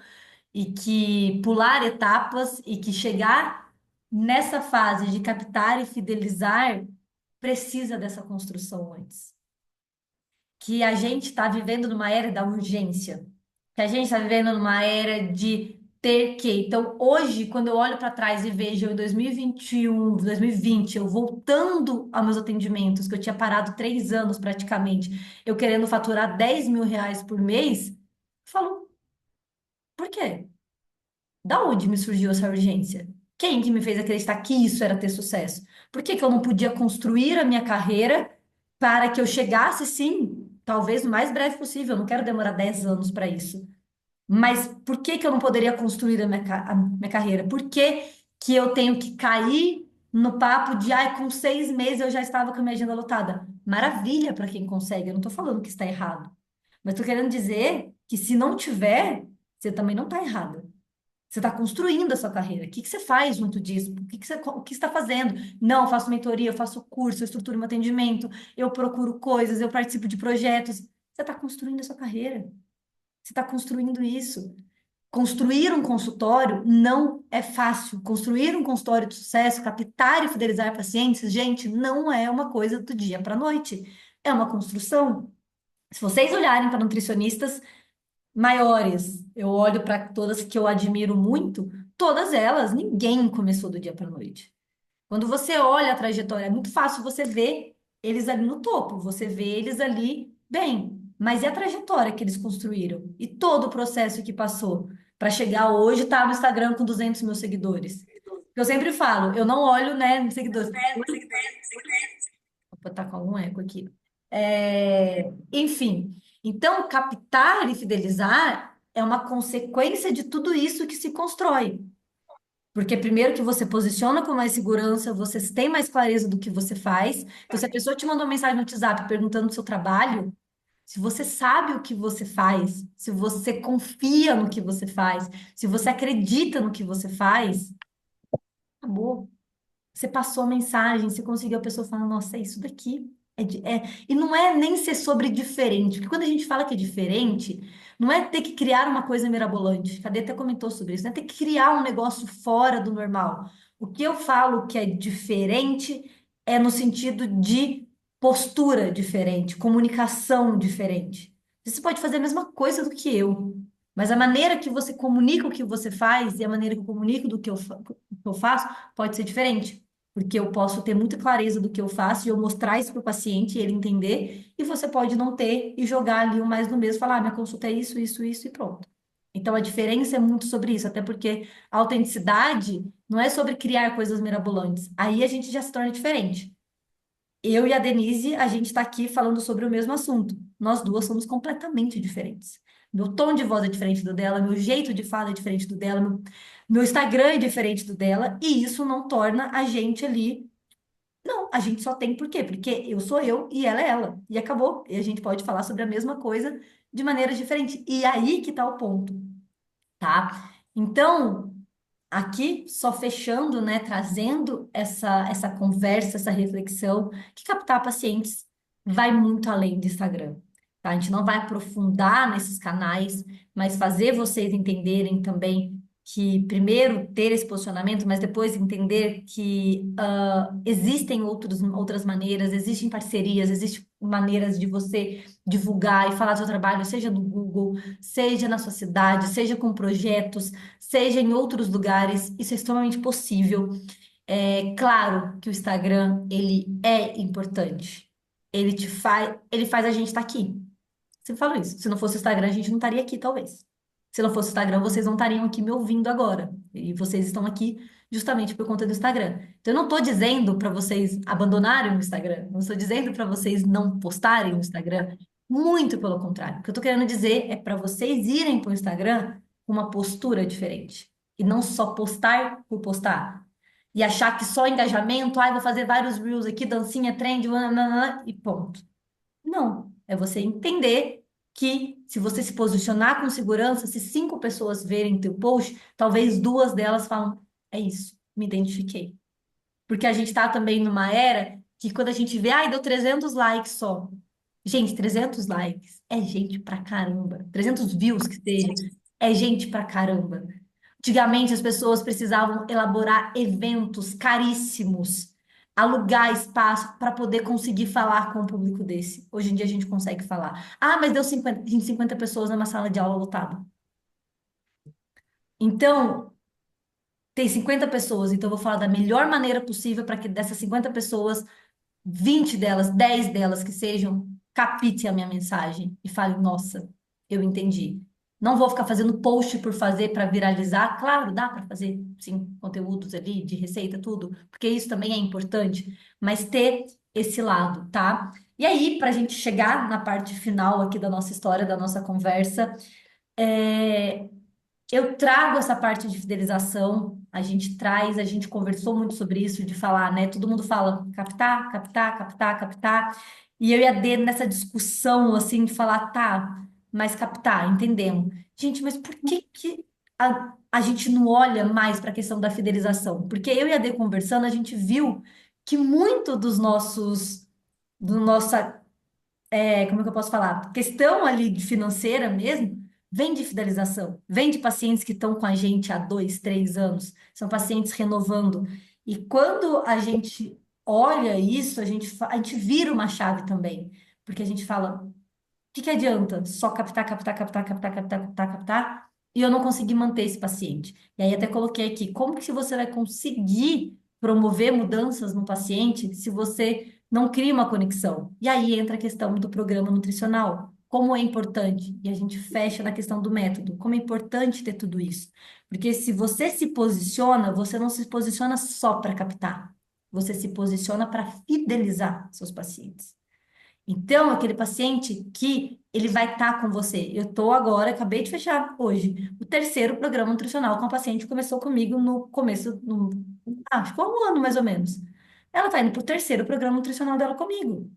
e que pular etapas e que chegar nessa fase de captar e fidelizar, precisa dessa construção antes. Que a gente está vivendo numa era da urgência, que a gente está vivendo numa era de ter que. Então, hoje, quando eu olho para trás e vejo eu em 2021, 2020, eu voltando aos meus atendimentos, que eu tinha parado 3 anos praticamente, eu querendo faturar R$ 10.000 por mês, eu falo, por quê? Da onde me surgiu essa urgência? Quem que me fez acreditar que isso era ter sucesso? Por que que eu não podia construir a minha carreira para que eu chegasse, sim, talvez no mais breve possível? Eu não quero demorar 10 anos para isso. Mas por que que eu não poderia construir a minha carreira? Por que que eu tenho que cair no papo de, ai, com 6 meses eu já estava com a minha agenda lotada? Maravilha para quem consegue. Eu não estou falando que está errado. Mas estou querendo dizer que se não tiver, você também não está errada. Você está construindo a sua carreira. O que que você faz junto disso? O que você está fazendo? Não, eu faço mentoria, eu faço curso, eu estruturo meu atendimento, eu procuro coisas, eu participo de projetos. Você está construindo a sua carreira. Você está construindo isso. Construir um consultório não é fácil. Construir um consultório de sucesso, captar e fidelizar pacientes, gente, não é uma coisa do dia para a noite. É uma construção. Se vocês olharem para nutricionistas maiores, eu olho para todas que eu admiro muito, todas elas, ninguém começou do dia para a noite. Quando você olha a trajetória, é muito fácil você ver eles ali no topo, você vê eles ali bem, mas e a trajetória que eles construíram? E todo o processo que passou para chegar hoje, estar no Instagram com 200 mil seguidores? Eu sempre falo, eu não olho, né, nos seguidores. Opa, tá com algum eco aqui. Enfim, então captar e fidelizar é uma consequência de tudo isso que se constrói. Porque primeiro que você posiciona com mais segurança, você tem mais clareza do que você faz. Então, se a pessoa te mandou uma mensagem no WhatsApp perguntando do seu trabalho, se você sabe o que você faz, se você confia no que você faz, se você acredita no que você faz, acabou. Você passou a mensagem, você conseguiu a pessoa falando, nossa, é isso daqui. E não é nem ser sobre diferente, porque quando a gente fala que é diferente, não é ter que criar uma coisa mirabolante. Cadê até comentou sobre isso, não é ter que criar um negócio fora do normal. O que eu falo que é diferente é no sentido de postura diferente, comunicação diferente. Você pode fazer a mesma coisa do que eu, mas a maneira que você comunica o que você faz e a maneira que eu comunico do que eu faço pode ser diferente. Porque eu posso ter muita clareza do que eu faço e eu mostrar isso para o paciente e ele entender, e você pode não ter e jogar ali o mais no mesmo, falar, minha consulta é isso, isso, isso e pronto. Então a diferença é muito sobre isso, até porque a autenticidade não é sobre criar coisas mirabolantes. Aí a gente já se torna diferente. Eu e a Denise, a gente está aqui falando sobre o mesmo assunto. Nós duas somos completamente diferentes. Meu tom de voz é diferente do dela, meu jeito de fala é diferente do dela, meu Instagram é diferente do dela, e isso não torna a gente ali. Não, a gente só tem por quê? Porque eu sou eu e ela é ela. E acabou. E a gente pode falar sobre a mesma coisa de maneiras diferentes. E aí que tá o ponto, tá? Então, aqui, só fechando, né, trazendo essa conversa, essa reflexão, que captar pacientes vai muito além do Instagram, tá? A gente não vai aprofundar nesses canais, mas fazer vocês entenderem também que, primeiro, ter esse posicionamento, mas depois entender que existem outras maneiras, existem parcerias, existem maneiras de você divulgar e falar do seu trabalho, seja no Google, seja na sua cidade, seja com projetos, seja em outros lugares, isso é extremamente possível. É claro que o Instagram, ele é importante. Ele faz a gente estar aqui. Sempre falo isso. Se não fosse o Instagram, a gente não estaria aqui, talvez. Se não fosse o Instagram, vocês não estariam aqui me ouvindo agora. E vocês estão aqui justamente por conta do Instagram. Então, eu não estou dizendo para vocês abandonarem o Instagram. Não estou dizendo para vocês não postarem no Instagram. Muito pelo contrário. O que eu estou querendo dizer é para vocês irem para o Instagram com uma postura diferente. E não só postar por postar. E achar que só engajamento, vou fazer vários reels aqui, dancinha, trend, nananã, e ponto. Não, é você entender que se você se posicionar com segurança, se 5 pessoas verem teu post, talvez 2 delas falam, é isso, me identifiquei. Porque a gente está também numa era que quando a gente vê, deu 300 likes só. Gente, 300 likes é gente pra caramba. 300 views que seja, é gente pra caramba. Antigamente, as pessoas precisavam elaborar eventos caríssimos, alugar espaço para poder conseguir falar com um público desse. Hoje em dia a gente consegue falar. Ah, mas deu 50 pessoas numa sala de aula lotada. Então, tem 50 pessoas, então eu vou falar da melhor maneira possível para que dessas 50 pessoas 20 delas, 10 delas que sejam, capte a minha mensagem e fale, nossa, eu entendi. Não vou ficar fazendo post por fazer para viralizar. Claro, dá para fazer, sim, conteúdos ali de receita, tudo, porque isso também é importante, mas ter esse lado, tá? E aí, para a gente chegar na parte final aqui da nossa história, da nossa conversa, é, eu trago essa parte de fidelização, a gente traz, a gente conversou muito sobre isso, de falar, né? Todo mundo fala captar, captar, captar, captar. E eu e a Dê nessa discussão, assim, de falar, tá, mas captar, entendemos. Gente, mas por que que a gente não olha mais para a questão da fidelização? Porque eu e a Dê conversando, a gente viu que muito dos nossos, do nossa como é que eu posso falar? Questão ali de financeira mesmo, vem de fidelização, vem de pacientes que estão com a gente há 2, 3 anos, são pacientes renovando. E quando a gente olha isso, a gente vira uma chave também, porque a gente fala, o que que adianta só captar, captar, captar, captar, captar, captar, captar, e eu não conseguir manter esse paciente? E aí até coloquei aqui, como que você vai conseguir promover mudanças no paciente se você não cria uma conexão? E aí entra a questão do programa nutricional. Como é importante, e a gente fecha na questão do método, como é importante ter tudo isso. Porque se você se posiciona, você não se posiciona só para captar, você se posiciona para fidelizar seus pacientes. Então, aquele paciente que ele vai estar com você. Eu estou agora, acabei de fechar hoje, o terceiro programa nutricional com a paciente que começou comigo no começo, acho que foi um ano mais ou menos. Ela está indo para o terceiro programa nutricional dela comigo.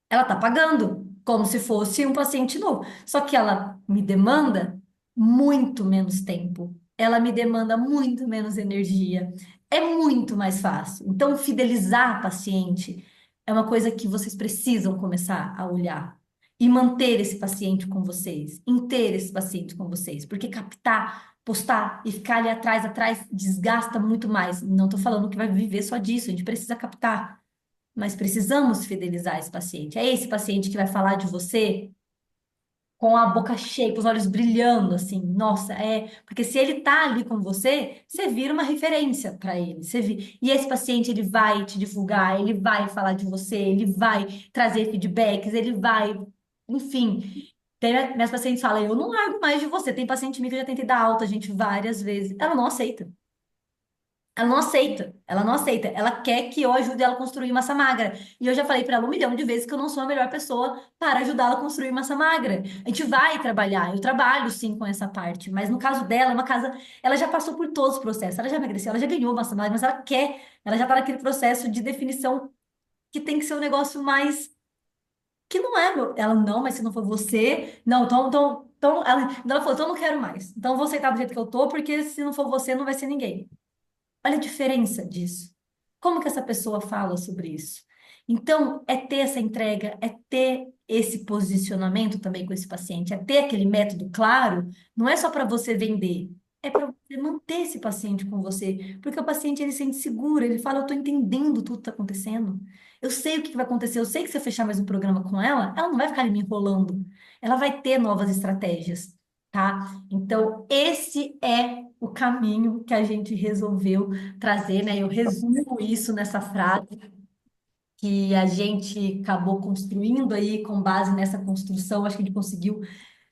Ela está pagando como se fosse um paciente novo. Só que ela me demanda muito menos tempo. Ela me demanda muito menos energia. É muito mais fácil. Então, fidelizar a paciente é uma coisa que vocês precisam começar a olhar. E manter esse paciente com vocês, em ter esse paciente com vocês, porque captar, postar e ficar ali atrás, atrás, desgasta muito mais. Não estou falando que vai viver só disso, a gente precisa captar, mas precisamos fidelizar esse paciente. É esse paciente que vai falar de você com a boca cheia, com os olhos brilhando, assim. Nossa, é. Porque se ele tá ali com você, você vira uma referência para ele. E esse paciente, ele vai te divulgar, ele vai falar de você, ele vai trazer feedbacks, ele vai. Enfim. Minhas pacientes falam, eu não largo mais de você. Tem paciente minha que eu já tentei dar alta, gente, várias vezes. Ela não aceita. Ela não aceita, ela não aceita. Ela quer que eu ajude ela a construir massa magra. E eu já falei para ela 1 milhão de vezes que eu não sou a melhor pessoa para ajudá-la a construir massa magra. A gente vai trabalhar, eu trabalho sim com essa parte, mas no caso dela, é uma casa, ela já passou por todos os processos, ela já emagreceu, ela já ganhou massa magra, mas ela quer, ela já está naquele processo de definição que tem que ser um negócio mais, que não é, meu. Ela, não, mas se não for você, não, ela falou, então eu não quero mais. Então eu vou aceitar do jeito que eu tô, porque se não for você, não vai ser ninguém. Olha a diferença disso. Como que essa pessoa fala sobre isso? Então, é ter essa entrega, é ter esse posicionamento também com esse paciente, é ter aquele método claro, não é só para você vender, é para você manter esse paciente com você, porque o paciente ele se sente seguro, ele fala, eu estou entendendo tudo que está acontecendo, eu sei o que que vai acontecer, eu sei que se eu fechar mais um programa com ela não vai ficar ali me enrolando, ela vai ter novas estratégias, tá? Então, esse é o caminho que a gente resolveu trazer, né? Eu resumo isso nessa frase que a gente acabou construindo aí com base nessa construção, acho que a gente conseguiu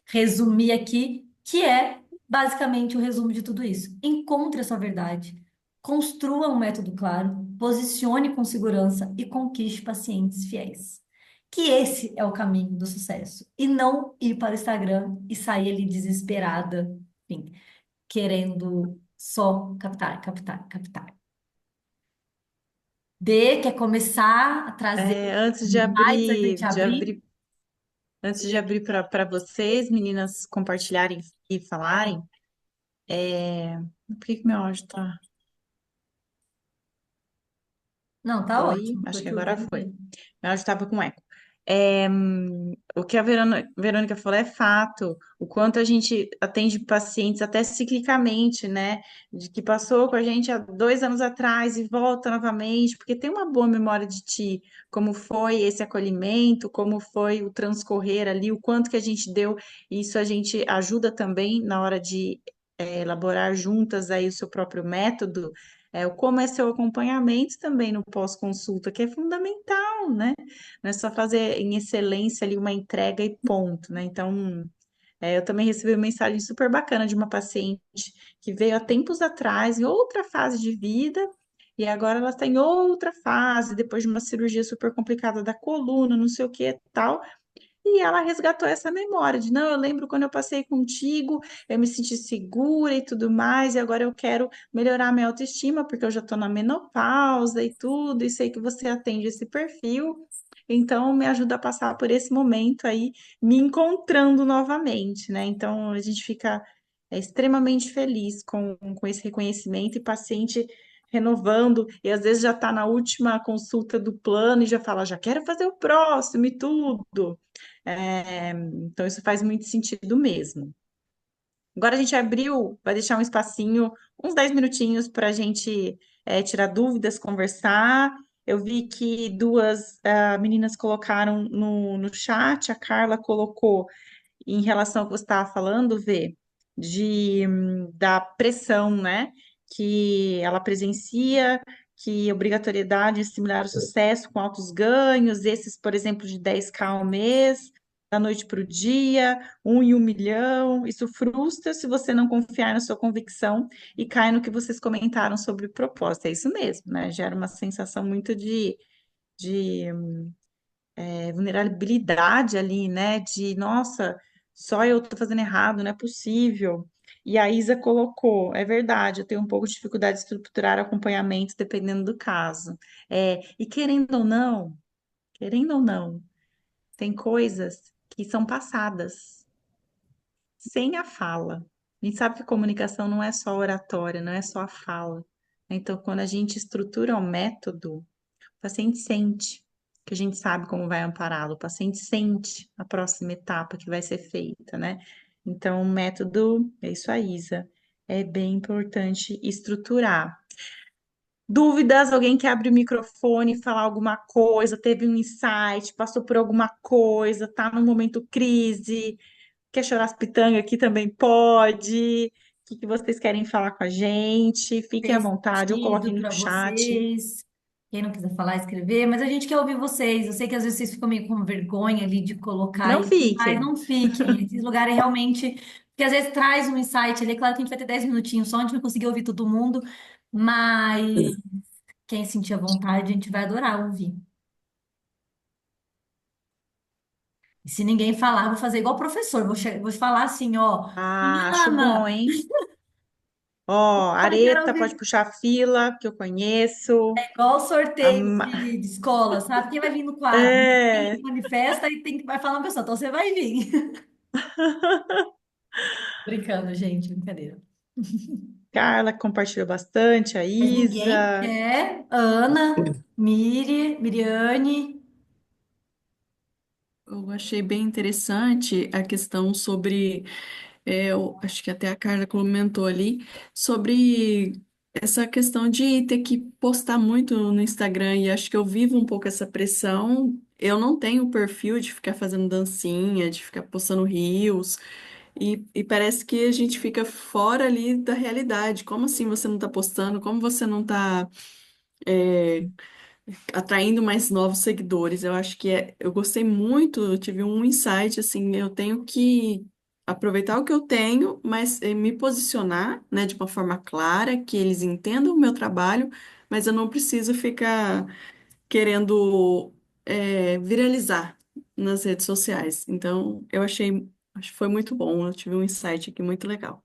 resumir aqui, que é basicamente o resumo de tudo isso. Encontre a sua verdade, construa um método claro, posicione com segurança e conquiste pacientes fiéis. Que esse é o caminho do sucesso. E não ir para o Instagram e sair ali desesperada, enfim, querendo só captar, captar, captar. D, quer começar a trazer Antes de mais a abrir, gente abrir? antes de abrir para vocês, meninas, compartilharem e falarem, por que que meu áudio tá? Não, tá Oi, ótimo, acho foi que tudo agora bem. foi. Meu áudio estava com eco. O que a Verônica falou é fato. O quanto a gente atende pacientes até ciclicamente, né? De que passou com a gente há 2 anos atrás e volta novamente, porque tem uma boa memória de ti, como foi esse acolhimento, como foi o transcorrer ali, o quanto que a gente deu. Isso a gente ajuda também na hora de elaborar juntas aí o seu próprio método. O como é seu acompanhamento também no pós-consulta, que é fundamental, né? Não é só fazer em excelência ali uma entrega e ponto, né? Então, eu também recebi uma mensagem super bacana de uma paciente que veio há tempos atrás, em outra fase de vida, e agora ela está em outra fase, depois de uma cirurgia super complicada da coluna, não sei o que e tal. E ela resgatou essa memória de, não, eu lembro quando eu passei contigo, eu me senti segura e tudo mais, e agora eu quero melhorar minha autoestima, porque eu já estou na menopausa e tudo, e sei que você atende esse perfil, então me ajuda a passar por esse momento aí, me encontrando novamente, né? Então a gente fica extremamente feliz com esse reconhecimento e paciente renovando, e às vezes já está na última consulta do plano e já fala, já quero fazer o próximo e tudo. Então, isso faz muito sentido mesmo. Agora a gente abriu, vai deixar um espacinho, uns 10 minutinhos para a gente tirar dúvidas, conversar. Eu vi que duas meninas colocaram no chat, a Carla colocou em relação ao que você estava falando, Vê, da pressão, né? Que ela presencia, que obrigatoriedade é estimular o sucesso com altos ganhos, esses, por exemplo, de 10K ao mês, da noite para o dia, 1 em 1 milhão. Isso frustra se você não confiar na sua convicção e cai no que vocês comentaram sobre o propósito. É isso mesmo, né? Gera uma sensação muito de vulnerabilidade ali, né? De, nossa, só eu tô fazendo errado, não é possível. E a Isa colocou, é verdade, eu tenho um pouco de dificuldade de estruturar acompanhamento dependendo do caso. E querendo ou não, tem coisas que são passadas sem a fala. A gente sabe que comunicação não é só oratória, não é só a fala. Então, quando a gente estrutura o método, o paciente sente que a gente sabe como vai ampará-lo, o paciente sente a próxima etapa que vai ser feita, né? Então, o método, é isso aí, Isa, é bem importante estruturar. Dúvidas? Alguém que abre o microfone e falar alguma coisa, teve um insight, passou por alguma coisa, tá num momento crise, quer chorar as pitangas aqui também pode. O que que vocês querem falar com a gente? Fiquem à Fez vontade, ou sentido coloquem no para chat. vocês? Quem não quiser falar, escrever, mas a gente quer ouvir vocês. Eu sei que às vezes vocês ficam meio com vergonha ali de colocar Não isso, mas fiquem. não fiquem. Esses lugares realmente, porque às vezes traz um insight ali. Claro que a gente vai ter 10 minutinhos só, a gente não conseguir ouvir todo mundo, mas quem sentir a vontade, a gente vai adorar ouvir. E se ninguém falar, eu vou fazer igual o professor, vou falar assim, ó, Ah, acho bom, Ana, hein? Ó, eu quero Areta, pode ouvir. puxar a fila, que eu conheço. Igual A sorteio Ma- de escola, sabe? Quem vai vir no quadro? Quem É, se manifesta e vai falar uma pessoa, então você vai vir. Brincando, gente, brincadeira. Carla que compartilhou bastante, a Mas ninguém Isa. quer. Ana, Miriane. Eu achei bem interessante a questão sobre, eu acho que até a Carla comentou ali, sobre essa questão de ter que postar muito no Instagram, e acho que eu vivo um pouco essa pressão. Eu não tenho perfil de ficar fazendo dancinha, de ficar postando reels, e parece que a gente fica fora ali da realidade. Como assim você não está postando? Como você não está atraindo mais novos seguidores? Eu acho que eu gostei muito, eu tive um insight assim, eu tenho que aproveitar o que eu tenho, mas me posicionar, né, de uma forma clara, que eles entendam o meu trabalho, mas eu não preciso ficar querendo viralizar nas redes sociais. Então, acho que foi muito bom, eu tive um insight aqui muito legal.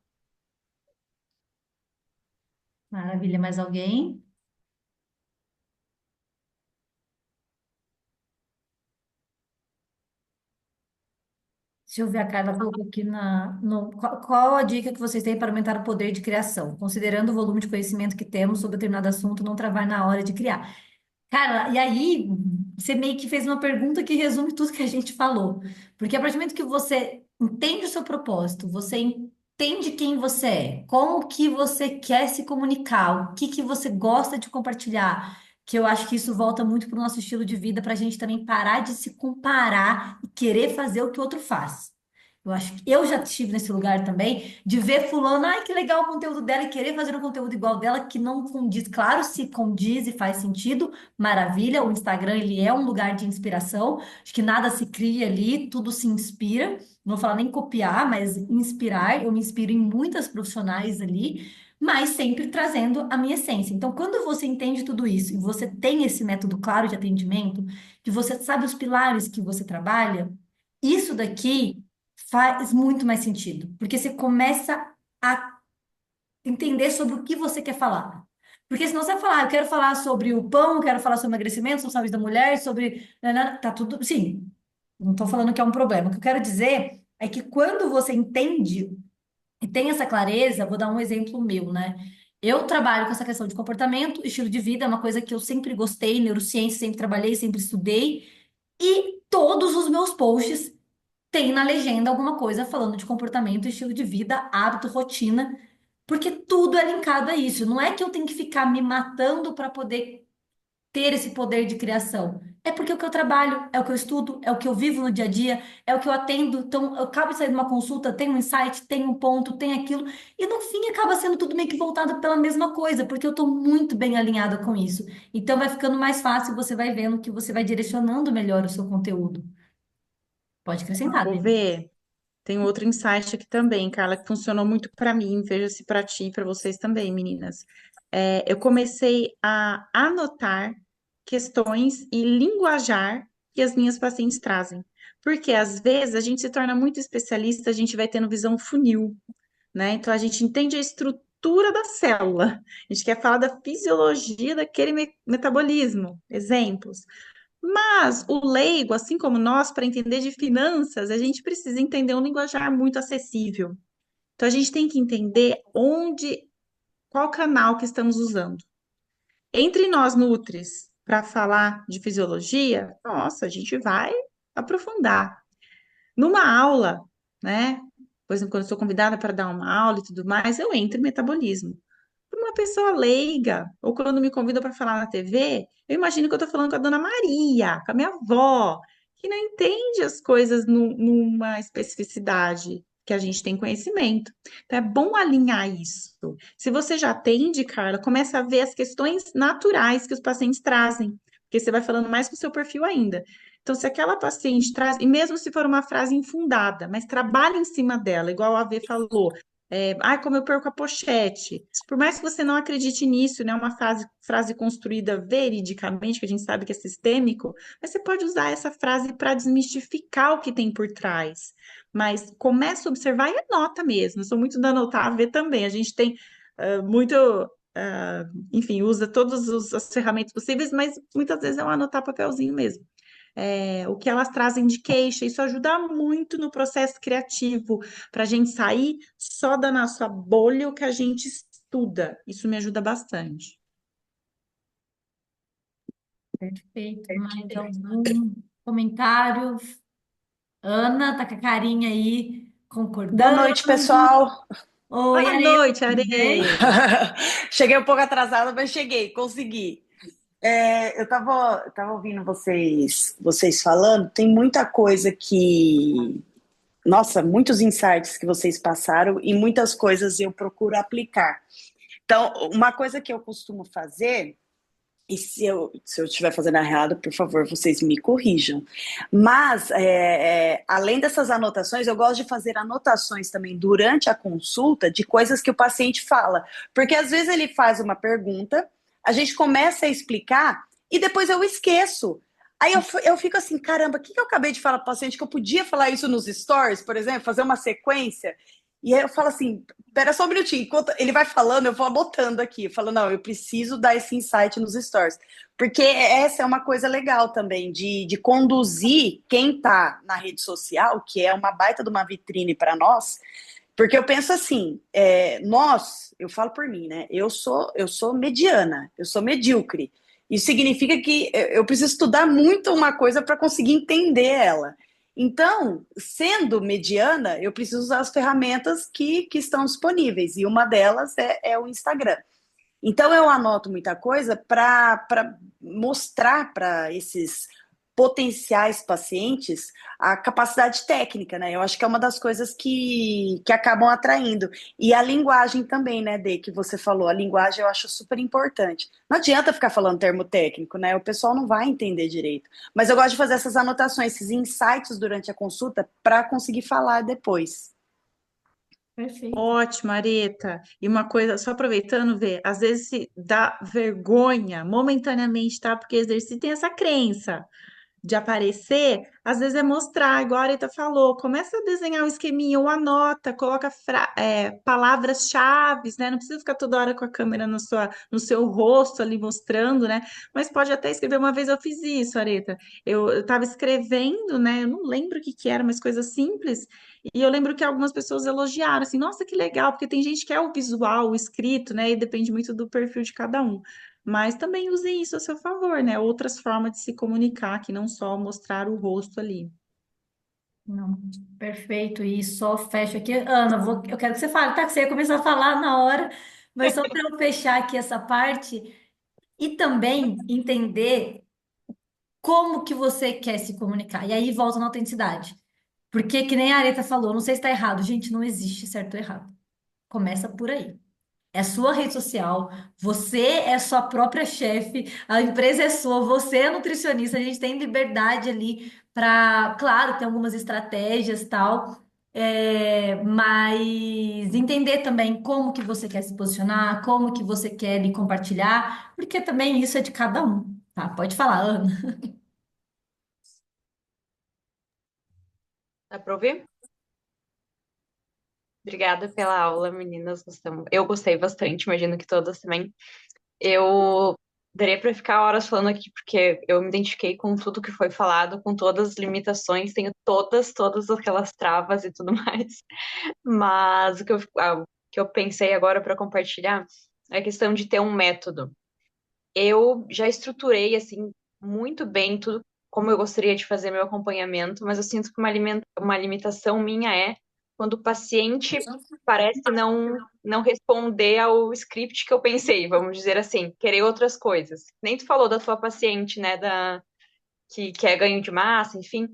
Maravilha, mais alguém? Deixa eu ver, a Carla colocou aqui qual a dica que vocês têm para aumentar o poder de criação, considerando o volume de conhecimento que temos sobre determinado assunto, não travar na hora de criar. Cara, e aí? você meio que fez uma pergunta que resume tudo que a gente falou. Porque a partir do momento que você entende o seu propósito, você entende quem você é, como que você quer se comunicar, o que que você gosta de compartilhar, que eu acho que isso volta muito para o nosso estilo de vida, para a gente também parar de se comparar e querer fazer o que o outro faz. Eu acho que eu já estive nesse lugar também, de ver fulano, ai, que legal o conteúdo dela e querer fazer um conteúdo igual dela, que não condiz. Claro, se condiz e faz sentido, maravilha. O Instagram, ele é um lugar de inspiração. Acho que nada se cria ali, tudo se inspira. Não vou falar nem copiar, mas inspirar. Eu me inspiro em muitas profissionais ali, mas sempre trazendo a minha essência. Então, quando você entende tudo isso e você tem esse método claro de atendimento, que você sabe os pilares que você trabalha, isso daqui faz muito mais sentido, porque você começa a entender sobre o que você quer falar. Porque senão você vai falar, eu quero falar sobre o pão, eu quero falar sobre emagrecimento, sobre saúde da mulher, sobre. Tá tudo. Sim, não estou falando que é um problema. O que eu quero dizer é que quando você entende e tem essa clareza, vou dar um exemplo meu, né? Eu trabalho com essa questão de comportamento, estilo de vida, é uma coisa que eu sempre gostei, neurociência, sempre trabalhei, sempre estudei, e todos os meus posts tem na legenda alguma coisa falando de comportamento, estilo de vida, hábito, rotina, porque tudo é linkado a isso. Não é que eu tenho que ficar me matando para poder ter esse poder de criação. É porque é o que eu trabalho, é o que eu estudo, é o que eu vivo no dia a dia, é o que eu atendo. Então, eu acabo de sair de uma consulta, tem um insight, tem um ponto, tem aquilo, e no fim acaba sendo tudo meio que voltado pela mesma coisa, porque eu estou muito bem alinhada com isso. Então, vai ficando mais fácil, você vai vendo que você vai direcionando melhor o seu conteúdo. Pode acrescentar, Vou Dani. ver. Tem outro insight aqui também, Carla, que funcionou muito para mim. Veja se para ti e para vocês também, meninas. Eu comecei a anotar questões e linguajar que as minhas pacientes trazem. Porque às vezes a gente se torna muito especialista, a gente vai tendo visão funil, né? Então a gente entende a estrutura da célula, a gente quer falar da fisiologia daquele metabolismo. Exemplos. Mas o leigo, assim como nós, para entender de finanças, a gente precisa entender um linguajar muito acessível. Então a gente tem que entender qual canal que estamos usando. Entre nós, Nutris, para falar de fisiologia, nossa, a gente vai aprofundar. Numa aula, né? Por exemplo, quando eu sou convidada para dar uma aula e tudo mais, eu entro em metabolismo. Para uma pessoa leiga, ou quando me convidam para falar na TV, eu imagino que eu estou falando com a Dona Maria, com a minha avó, que não entende as coisas numa especificidade que a gente tem conhecimento. Então, é bom alinhar isso. Se você já atende, Carla, começa a ver as questões naturais que os pacientes trazem, porque você vai falando mais com o seu perfil ainda. Então, se aquela paciente traz, e mesmo se for uma frase infundada, mas trabalha em cima dela, igual a AV falou, como eu perco a pochete. Por mais que você não acredite nisso, né? Uma frase construída veridicamente, que a gente sabe que é sistêmico, mas você pode usar essa frase para desmistificar o que tem por trás. Mas começa a observar e anota mesmo. Eu sou muito da anotar, a ver também. A gente tem muito. Enfim, usa todas as ferramentas possíveis, mas muitas vezes é um anotar papelzinho mesmo. O que elas trazem de queixa, isso ajuda muito no processo criativo, para a gente sair só da nossa bolha o que a gente estuda. Isso me ajuda bastante. Perfeito. Mais algum comentário? Ana, tá com a carinha aí, Boa concordando. noite, pessoal. Oi, Boa Areia, noite, tudo bem? Areia. Cheguei um pouco atrasada, mas cheguei, consegui. Eu tava ouvindo vocês falando, tem muita coisa nossa, muitos insights que vocês passaram e muitas coisas eu procuro aplicar. Então, uma coisa que eu costumo fazer, e se eu estiver fazendo errado, por favor, vocês me corrijam. Mas, além dessas anotações, eu gosto de fazer anotações também durante a consulta de coisas que o paciente fala. Porque às vezes ele faz uma pergunta, a gente começa a explicar e depois eu esqueço. Aí eu fico assim, caramba, o que eu acabei de falar para o paciente que eu podia falar isso nos stories, por exemplo, fazer uma sequência? E aí eu falo assim, espera só um minutinho, enquanto ele vai falando, eu vou anotando aqui, eu falo, não, eu preciso dar esse insight nos stories, porque essa é uma coisa legal também, de conduzir quem está na rede social, que é uma baita de uma vitrine para nós, porque eu penso assim, eu falo por mim, né, eu sou mediana, eu sou medíocre, Isso significa que eu preciso estudar muito uma coisa para conseguir entender ela. Então, sendo mediana, eu preciso usar as ferramentas que estão disponíveis, e uma delas é o Instagram. Então, eu anoto muita coisa para mostrar para esses potenciais pacientes a capacidade técnica, né? Eu acho que é uma das coisas que acabam atraindo. E a linguagem também, né, Dê, que você falou. A linguagem eu acho super importante. Não adianta ficar falando termo técnico, né? O pessoal não vai entender direito. Mas eu gosto de fazer essas anotações, esses insights durante a consulta para conseguir falar depois. Perfeito. Ótimo, Areta. E uma coisa, só aproveitando, ver, às vezes se dá vergonha momentaneamente, tá? Porque exercitem essa crença de aparecer, às vezes é mostrar, igual a Areta falou, começa a desenhar um esqueminha ou anota, coloca palavras-chave, né? Não precisa ficar toda hora com a câmera no seu rosto ali mostrando, né? Mas pode até escrever. Uma vez eu fiz isso, Areta. Eu estava escrevendo, né? Eu não lembro o que que era, mas coisa simples. E eu lembro que algumas pessoas elogiaram, assim, nossa, que legal, porque tem gente que é o visual, o escrito, né? E depende muito do perfil de cada um. Mas também usem isso a seu favor, né? Outras formas de se comunicar, que não só mostrar o rosto ali. Não, perfeito. E só fecho aqui. Ana, eu quero que você fale, tá? Que você ia começar a falar na hora, mas só para eu fechar aqui essa parte e também entender como que você quer se comunicar. E aí volta na autenticidade. Porque, que nem a Areta falou, não sei se está errado. Gente, não existe certo ou errado. Começa por aí. É sua rede social, você é sua própria chefe, a empresa é sua, você é nutricionista, a gente tem liberdade ali para, claro, tem algumas estratégias tal, mas entender também como que você quer se posicionar, como que você quer lhe compartilhar, porque também isso é de cada um, tá? Pode falar, Ana. Dá para ouvir? Obrigada pela aula, meninas. Eu gostei bastante, imagino que todas também. Eu daria para ficar horas falando aqui, porque eu me identifiquei com tudo que foi falado, com todas as limitações, tenho todas aquelas travas e tudo mais. Mas o que eu pensei agora para compartilhar é a questão de ter um método. Eu já estruturei, assim, muito bem tudo como eu gostaria de fazer meu acompanhamento, mas eu sinto que uma limitação minha é quando o paciente parece não responder ao script que eu pensei, vamos dizer assim, querer outras coisas. Nem tu falou da tua paciente, né, que é ganho de massa, enfim.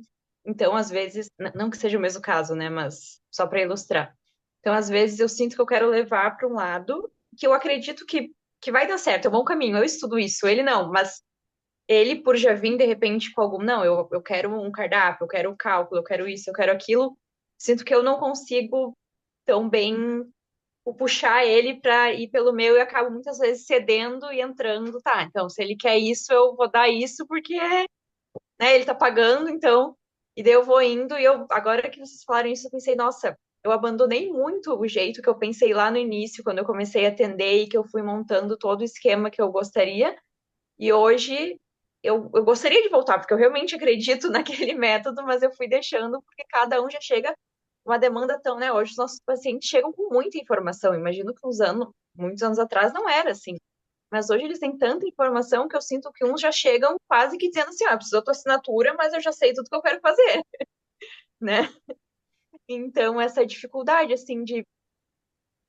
Então, às vezes, não que seja o mesmo caso, né, mas só para ilustrar. Então, às vezes, eu sinto que eu quero levar para um lado que eu acredito que vai dar certo, é um bom caminho. Eu estudo isso, ele não, mas ele, por já vir de repente com algum, não, eu quero um cardápio, eu quero um cálculo, eu quero isso, eu quero aquilo, sinto que eu não consigo tão bem puxar ele para ir pelo meu e acabo muitas vezes cedendo e entrando, tá? Então, se ele quer isso, eu vou dar isso porque, né, ele tá pagando, então, e daí eu vou indo e agora que vocês falaram isso, eu pensei, nossa, eu abandonei muito o jeito que eu pensei lá no início, quando eu comecei a atender e que eu fui montando todo o esquema que eu gostaria. E hoje eu gostaria de voltar, porque eu realmente acredito naquele método, mas eu fui deixando porque cada um já chega uma demanda tão, né? Hoje os nossos pacientes chegam com muita informação. Imagino que muitos anos atrás não era assim. Mas hoje eles têm tanta informação que eu sinto que uns já chegam quase que dizendo assim, ah, preciso da tua assinatura, mas eu já sei tudo que eu quero fazer, né? Então, essa dificuldade, assim,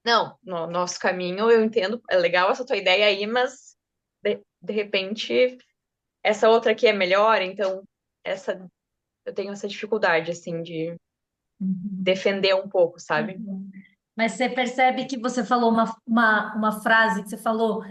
não, no nosso caminho, eu entendo, é legal essa tua ideia aí, mas de repente essa outra aqui é melhor, então essa eu tenho essa dificuldade assim de Uhum. defender um pouco, sabe? Uhum. Mas você percebe que você falou uma frase que você falou.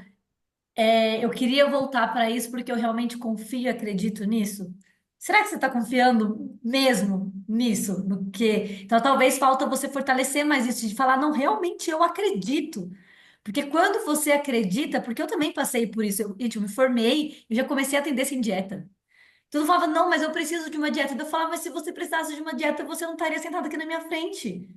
Eu queria voltar para isso porque eu realmente confio e acredito nisso. Será que você está confiando mesmo nisso? No que? Então, talvez falta você fortalecer mais isso, de falar, não, realmente eu acredito. Porque quando você acredita, porque eu também passei por isso, gente, eu me formei, eu já comecei a atender sem dieta. Tudo falava, não, mas eu preciso de uma dieta. Eu falava, mas se você precisasse de uma dieta, você não estaria sentado aqui na minha frente.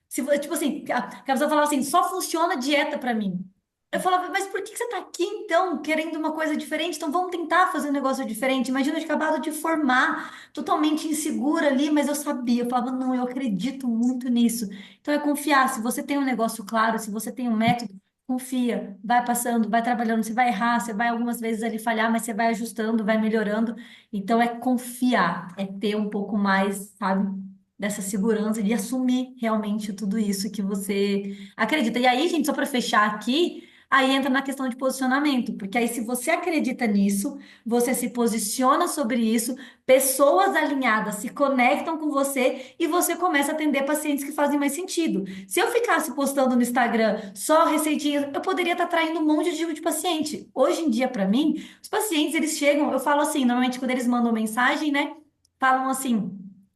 Tipo assim, a pessoa falava assim, só funciona dieta pra mim. Eu falava, mas por que que você tá aqui então, querendo uma coisa diferente? Então vamos tentar fazer um negócio diferente. Imagina, eu tinha acabado de formar, totalmente insegura ali, mas eu sabia. Eu falava, não, eu acredito muito nisso. Então é confiar. Se você tem um negócio claro, se você tem um método, confia, vai passando, vai trabalhando, você vai errar, você vai algumas vezes ali falhar, mas você vai ajustando, vai melhorando. Então é confiar, é ter um pouco mais, sabe, dessa segurança de assumir realmente tudo isso que você acredita. E aí, gente, só para fechar aqui, aí entra na questão de posicionamento, porque aí se você acredita nisso, você se posiciona sobre isso, pessoas alinhadas se conectam com você e você começa a atender pacientes que fazem mais sentido. Se eu ficasse postando no Instagram só receitinhas, eu poderia estar atraindo um monte de tipo de paciente. Hoje em dia, para mim, os pacientes, eles chegam, eu falo assim, normalmente quando eles mandam mensagem, né? Falam assim,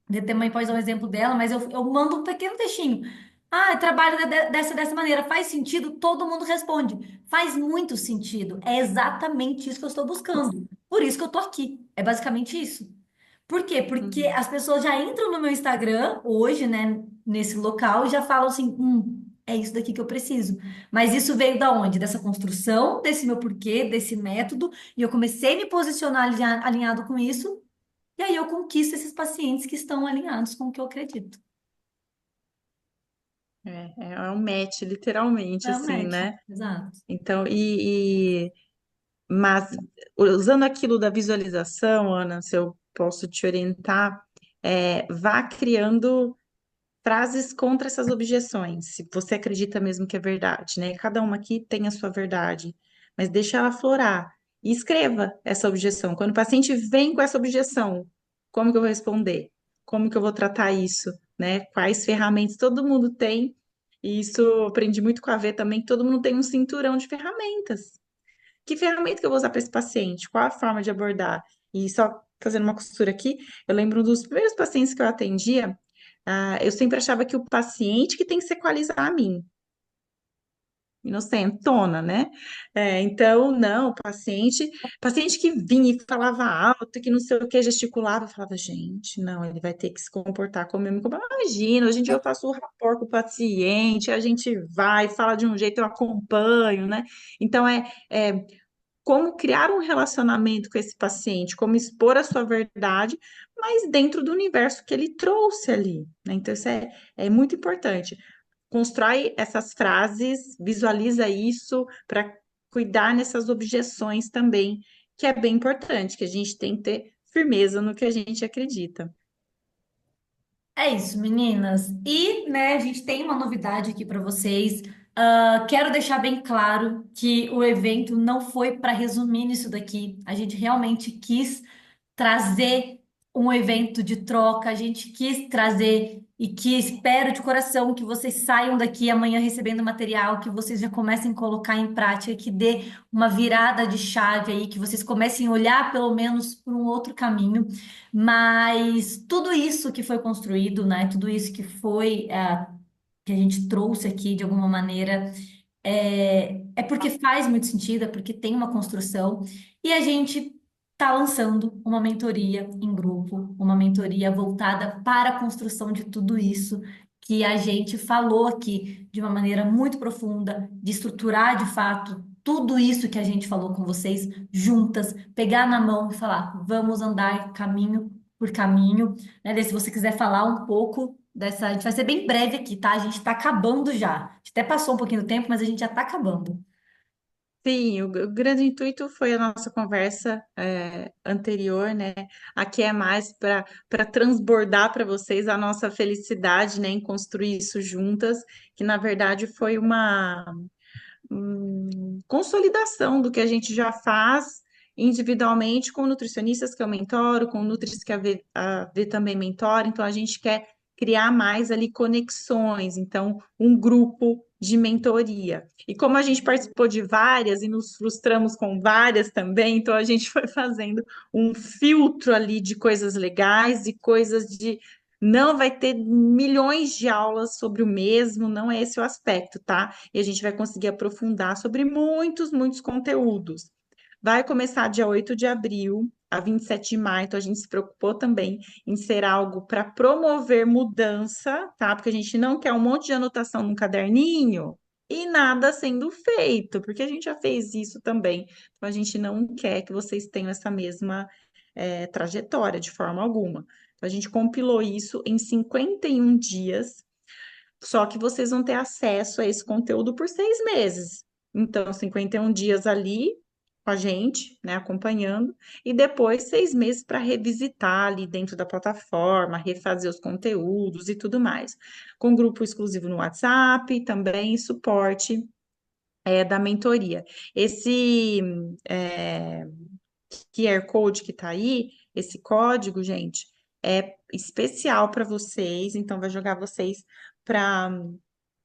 a mãe pode dar um exemplo dela, mas eu mando um pequeno textinho. Ah, trabalho dessa maneira, faz sentido? Todo mundo responde. Faz muito sentido. É exatamente isso que eu estou buscando. Por isso que eu estou aqui. É basicamente isso. Por quê? Porque Uhum. as pessoas já entram no meu Instagram hoje, né, nesse local, e já falam assim: é isso daqui que eu preciso. Mas isso veio da onde? Dessa construção, desse meu porquê, desse método, e eu comecei a me posicionar alinhado com isso, e aí eu conquisto esses pacientes que estão alinhados com o que eu acredito. É um match, literalmente, É o assim, match, né? exato. Então, mas usando aquilo da visualização, Ana, se eu posso te orientar, vá criando frases contra essas objeções, se você acredita mesmo que é verdade, né? Cada uma aqui tem a sua verdade, mas deixa ela aflorar e escreva essa objeção. Quando o paciente vem com essa objeção, como que eu vou responder? Como que eu vou tratar isso, né? Quais ferramentas todo mundo tem? E isso eu aprendi muito com a V também, que todo mundo tem um cinturão de ferramentas. Que ferramenta que eu vou usar para esse paciente? Qual a forma de abordar? E só fazendo uma costura aqui, eu lembro um dos primeiros pacientes que eu atendia, eu sempre achava que o paciente que tem que se equalizar a mim, inocentona, né? Então, não, paciente que vinha e falava alto, que não sei o que, gesticulava, eu falava, gente, não, ele vai ter que se comportar como eu me comporto. Imagina, hoje em dia eu faço o rapport com o paciente, a gente vai, fala de um jeito, eu acompanho, né? Então, como criar um relacionamento com esse paciente, como expor a sua verdade, mas dentro do universo que ele trouxe ali, né? Então, isso é muito importante. Constrói essas frases, visualiza isso para cuidar nessas objeções também, que é bem importante, que a gente tem que ter firmeza no que a gente acredita. É isso, meninas. E, né, a gente tem uma novidade aqui para vocês. Quero deixar bem claro que o evento não foi para resumir nisso daqui. A gente realmente quis trazer um evento de troca, a gente quis trazer e que espero de coração que vocês saiam daqui amanhã recebendo material, que vocês já comecem a colocar em prática, que dê uma virada de chave aí, que vocês comecem a olhar pelo menos por um outro caminho. Mas tudo isso que foi construído, né? Tudo isso que foi, que a gente trouxe aqui de alguma maneira, é porque faz muito sentido, é porque tem uma construção, e a gente está lançando uma mentoria em grupo, uma mentoria voltada para a construção de tudo isso que a gente falou aqui de uma maneira muito profunda, de estruturar de fato tudo isso que a gente falou com vocês juntas, pegar na mão e falar, vamos andar caminho por caminho, né? Daí, se você quiser falar um pouco dessa, a gente vai ser bem breve aqui, tá? A gente está acabando já. A gente até passou um pouquinho do tempo, mas a gente já está acabando. Sim, o grande intuito foi a nossa conversa anterior, né? Aqui é mais para transbordar para vocês a nossa felicidade, né, em construir isso juntas, que na verdade foi uma consolidação do que a gente já faz individualmente com nutricionistas que eu mentoro, com nutris que a V também mentora, então a gente quer criar mais ali conexões, então um grupo de mentoria. E como a gente participou de várias e nos frustramos com várias também, então a gente foi fazendo um filtro ali de coisas legais e coisas de não vai ter milhões de aulas sobre o mesmo, não é esse o aspecto, tá? E a gente vai conseguir aprofundar sobre muitos, muitos conteúdos. Vai começar dia 8 de abril a 27 de maio, então a gente se preocupou também em ser algo para promover mudança, tá? Porque a gente não quer um monte de anotação num caderninho e nada sendo feito, porque a gente já fez isso também. Então a gente não quer que vocês tenham essa mesma trajetória de forma alguma. Então, a gente compilou isso em 51 dias, só que vocês vão ter acesso a esse conteúdo por 6 meses. Então, 51 dias ali com a gente, né, acompanhando, e depois 6 meses para revisitar ali dentro da plataforma, refazer os conteúdos e tudo mais. Com grupo exclusivo no WhatsApp, também suporte da mentoria. Esse é, QR Code que está aí, esse código, gente, é especial para vocês, então vai jogar vocês para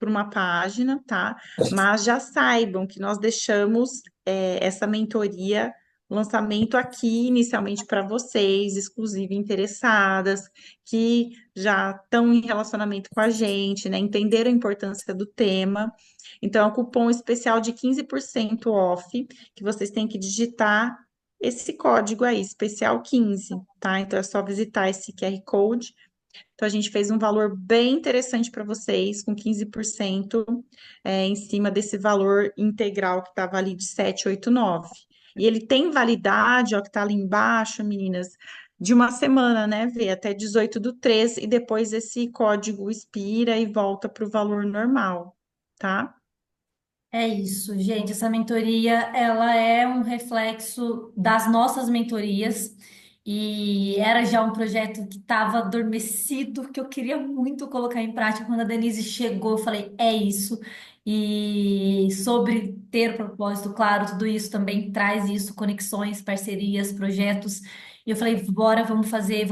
uma página, tá? Mas já saibam que nós deixamos essa mentoria, lançamento aqui inicialmente para vocês, exclusivo interessadas, que já estão em relacionamento com a gente, né? Entenderam a importância do tema. Então, é um cupom especial de 15% off, que vocês têm que digitar esse código aí, especial 15, tá? Então, é só visitar esse QR Code. Então, a gente fez um valor bem interessante para vocês, com 15% em cima desse valor integral que estava ali de 789. E ele tem validade, ó, que está ali embaixo, meninas, de uma semana, né? Vê, até 18/3, e depois esse código expira e volta para o valor normal, tá? É isso, gente. Essa mentoria, ela é um reflexo das nossas mentorias e era já um projeto que estava adormecido, que eu queria muito colocar em prática. Quando a Denise chegou, eu falei, é isso. E sobre ter propósito, claro, tudo isso também traz isso, conexões, parcerias, projetos. E eu falei, bora, vamos fazer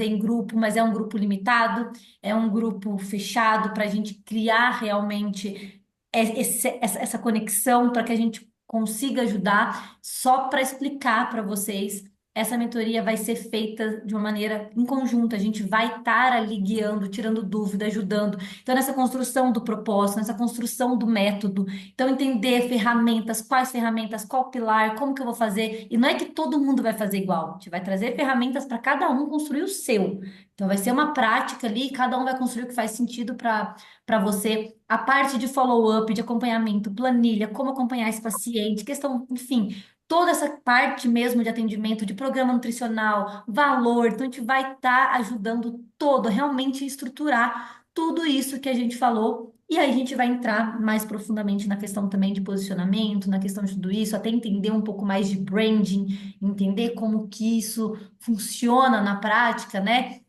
em grupo, mas é um grupo limitado, é um grupo fechado para a gente criar realmente essa conexão para que a gente consiga ajudar. Só para explicar para vocês, essa mentoria vai ser feita de uma maneira em conjunto. A gente vai estar ali guiando, tirando dúvida, ajudando. Então, nessa construção do propósito, nessa construção do método. Então, entender ferramentas, quais ferramentas, qual pilar, como que eu vou fazer. E não é que todo mundo vai fazer igual. A gente vai trazer ferramentas para cada um construir o seu. Então, vai ser uma prática ali, cada um vai construir o que faz sentido para você. A parte de follow-up, de acompanhamento, planilha, como acompanhar esse paciente, questão, enfim, toda essa parte mesmo de atendimento, de programa nutricional, valor. Então, a gente vai estar ajudando todo, realmente a estruturar tudo isso que a gente falou. E aí a gente vai entrar mais profundamente na questão também de posicionamento, na questão de tudo isso, até entender um pouco mais de branding, entender como que isso funciona na prática, né?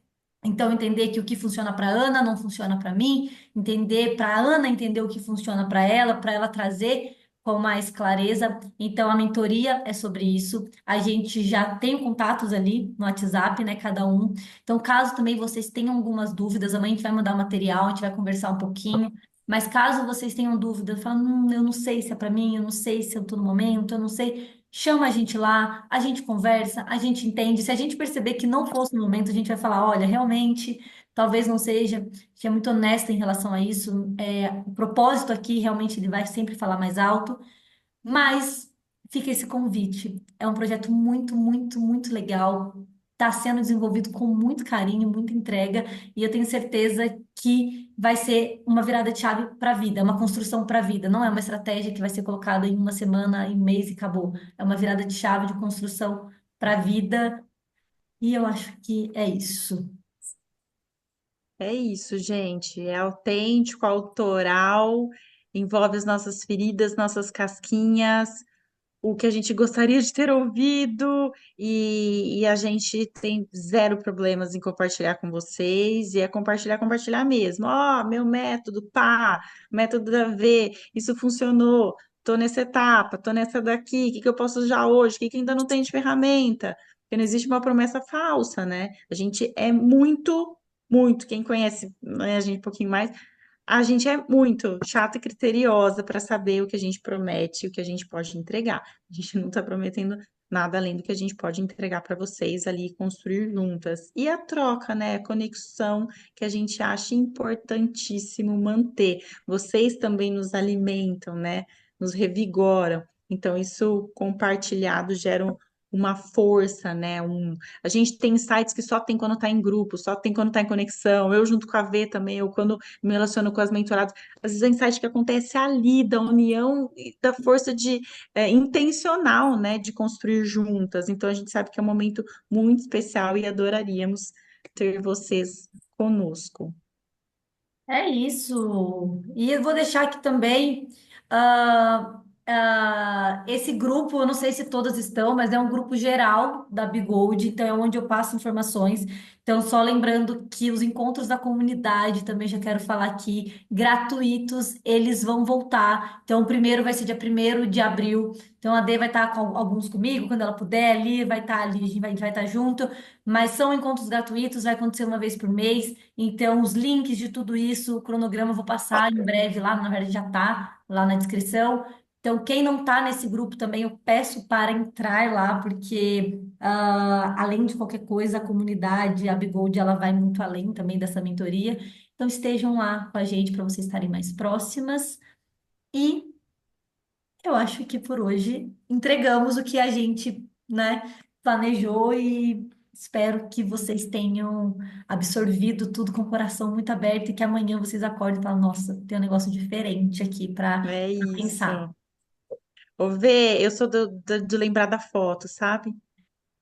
Então, entender que o que funciona para Ana não funciona para mim, entender para a Ana entender o que funciona para ela trazer com mais clareza. Então, a mentoria é sobre isso. A gente já tem contatos ali no WhatsApp, né, cada um. Então, caso também vocês tenham algumas dúvidas, amanhã a gente vai mandar o material, a gente vai conversar um pouquinho. Mas caso vocês tenham dúvidas, falam, eu não sei se é para mim, eu não sei se eu estou no momento, eu não sei. Chama a gente lá, a gente conversa, a gente entende. Se a gente perceber que não fosse no momento, a gente vai falar: olha, realmente, talvez não seja. A gente é muito honesta em relação a isso. O propósito aqui realmente ele vai sempre falar mais alto. Mas fica esse convite. É um projeto muito, muito, muito legal. Está sendo desenvolvido com muito carinho, muita entrega, e eu tenho certeza que vai ser uma virada de chave para a vida, uma construção para a vida. Não é uma estratégia que vai ser colocada em uma semana, em um mês e acabou. É uma virada de chave de construção para a vida, e eu acho que é isso. É isso, gente. É autêntico, autoral, envolve as nossas feridas, nossas casquinhas, o que a gente gostaria de ter ouvido, e a gente tem zero problemas em compartilhar com vocês, e é compartilhar, compartilhar mesmo. Ó, meu método, pá, método da V, isso funcionou. Tô nessa etapa, tô nessa daqui, o que que eu posso usar hoje? O que que ainda não tem de ferramenta? Porque não existe uma promessa falsa, né? A gente é muito, muito, quem conhece, né, a gente um pouquinho mais, a gente é muito chata e criteriosa para saber o que a gente promete e o que a gente pode entregar. A gente não está prometendo nada além do que a gente pode entregar para vocês ali e construir juntas. E a troca, né? A conexão que a gente acha importantíssimo manter. Vocês também nos alimentam, né? Nos revigoram. Então, isso compartilhado gera uma força, né? A gente tem sites que só tem quando está em grupo, só tem quando está em conexão. Eu junto com a V também, eu quando me relaciono com as mentoradas, às vezes é insight que acontece ali, da união e da força de intencional, né, de construir juntas. Então a gente sabe que é um momento muito especial e adoraríamos ter vocês conosco. É isso. E eu vou deixar aqui também. ah, esse grupo, eu não sei se todas estão, mas é um grupo geral da Bigold, então é onde eu passo informações. Então, só lembrando que os encontros da comunidade, também já quero falar aqui, gratuitos, eles vão voltar. Então, o primeiro vai ser dia 1º de abril. Então, a Dê vai estar com alguns comigo, quando ela puder, ali vai estar ali, a gente vai estar junto. Mas são encontros gratuitos, vai acontecer uma vez por mês. Então, os links de tudo isso, o cronograma eu vou passar em breve lá, na verdade já está lá na descrição. Então, quem não está nesse grupo também, eu peço para entrar lá, porque além de qualquer coisa, a comunidade, a Bigold, ela vai muito além também dessa mentoria. Então, estejam lá com a gente para vocês estarem mais próximas. E eu acho que por hoje entregamos o que a gente, né, planejou e espero que vocês tenham absorvido tudo com o coração muito aberto e que amanhã vocês acordem e falem, nossa, tem um negócio diferente aqui para É pensar. isso. Ô, Vê, eu sou de lembrar da foto, sabe?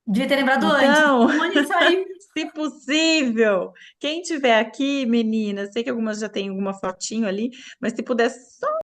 Devia ter lembrado antes. Então, Onde isso aí? se possível, quem tiver aqui, meninas, sei que algumas já têm alguma fotinho ali, mas se puder só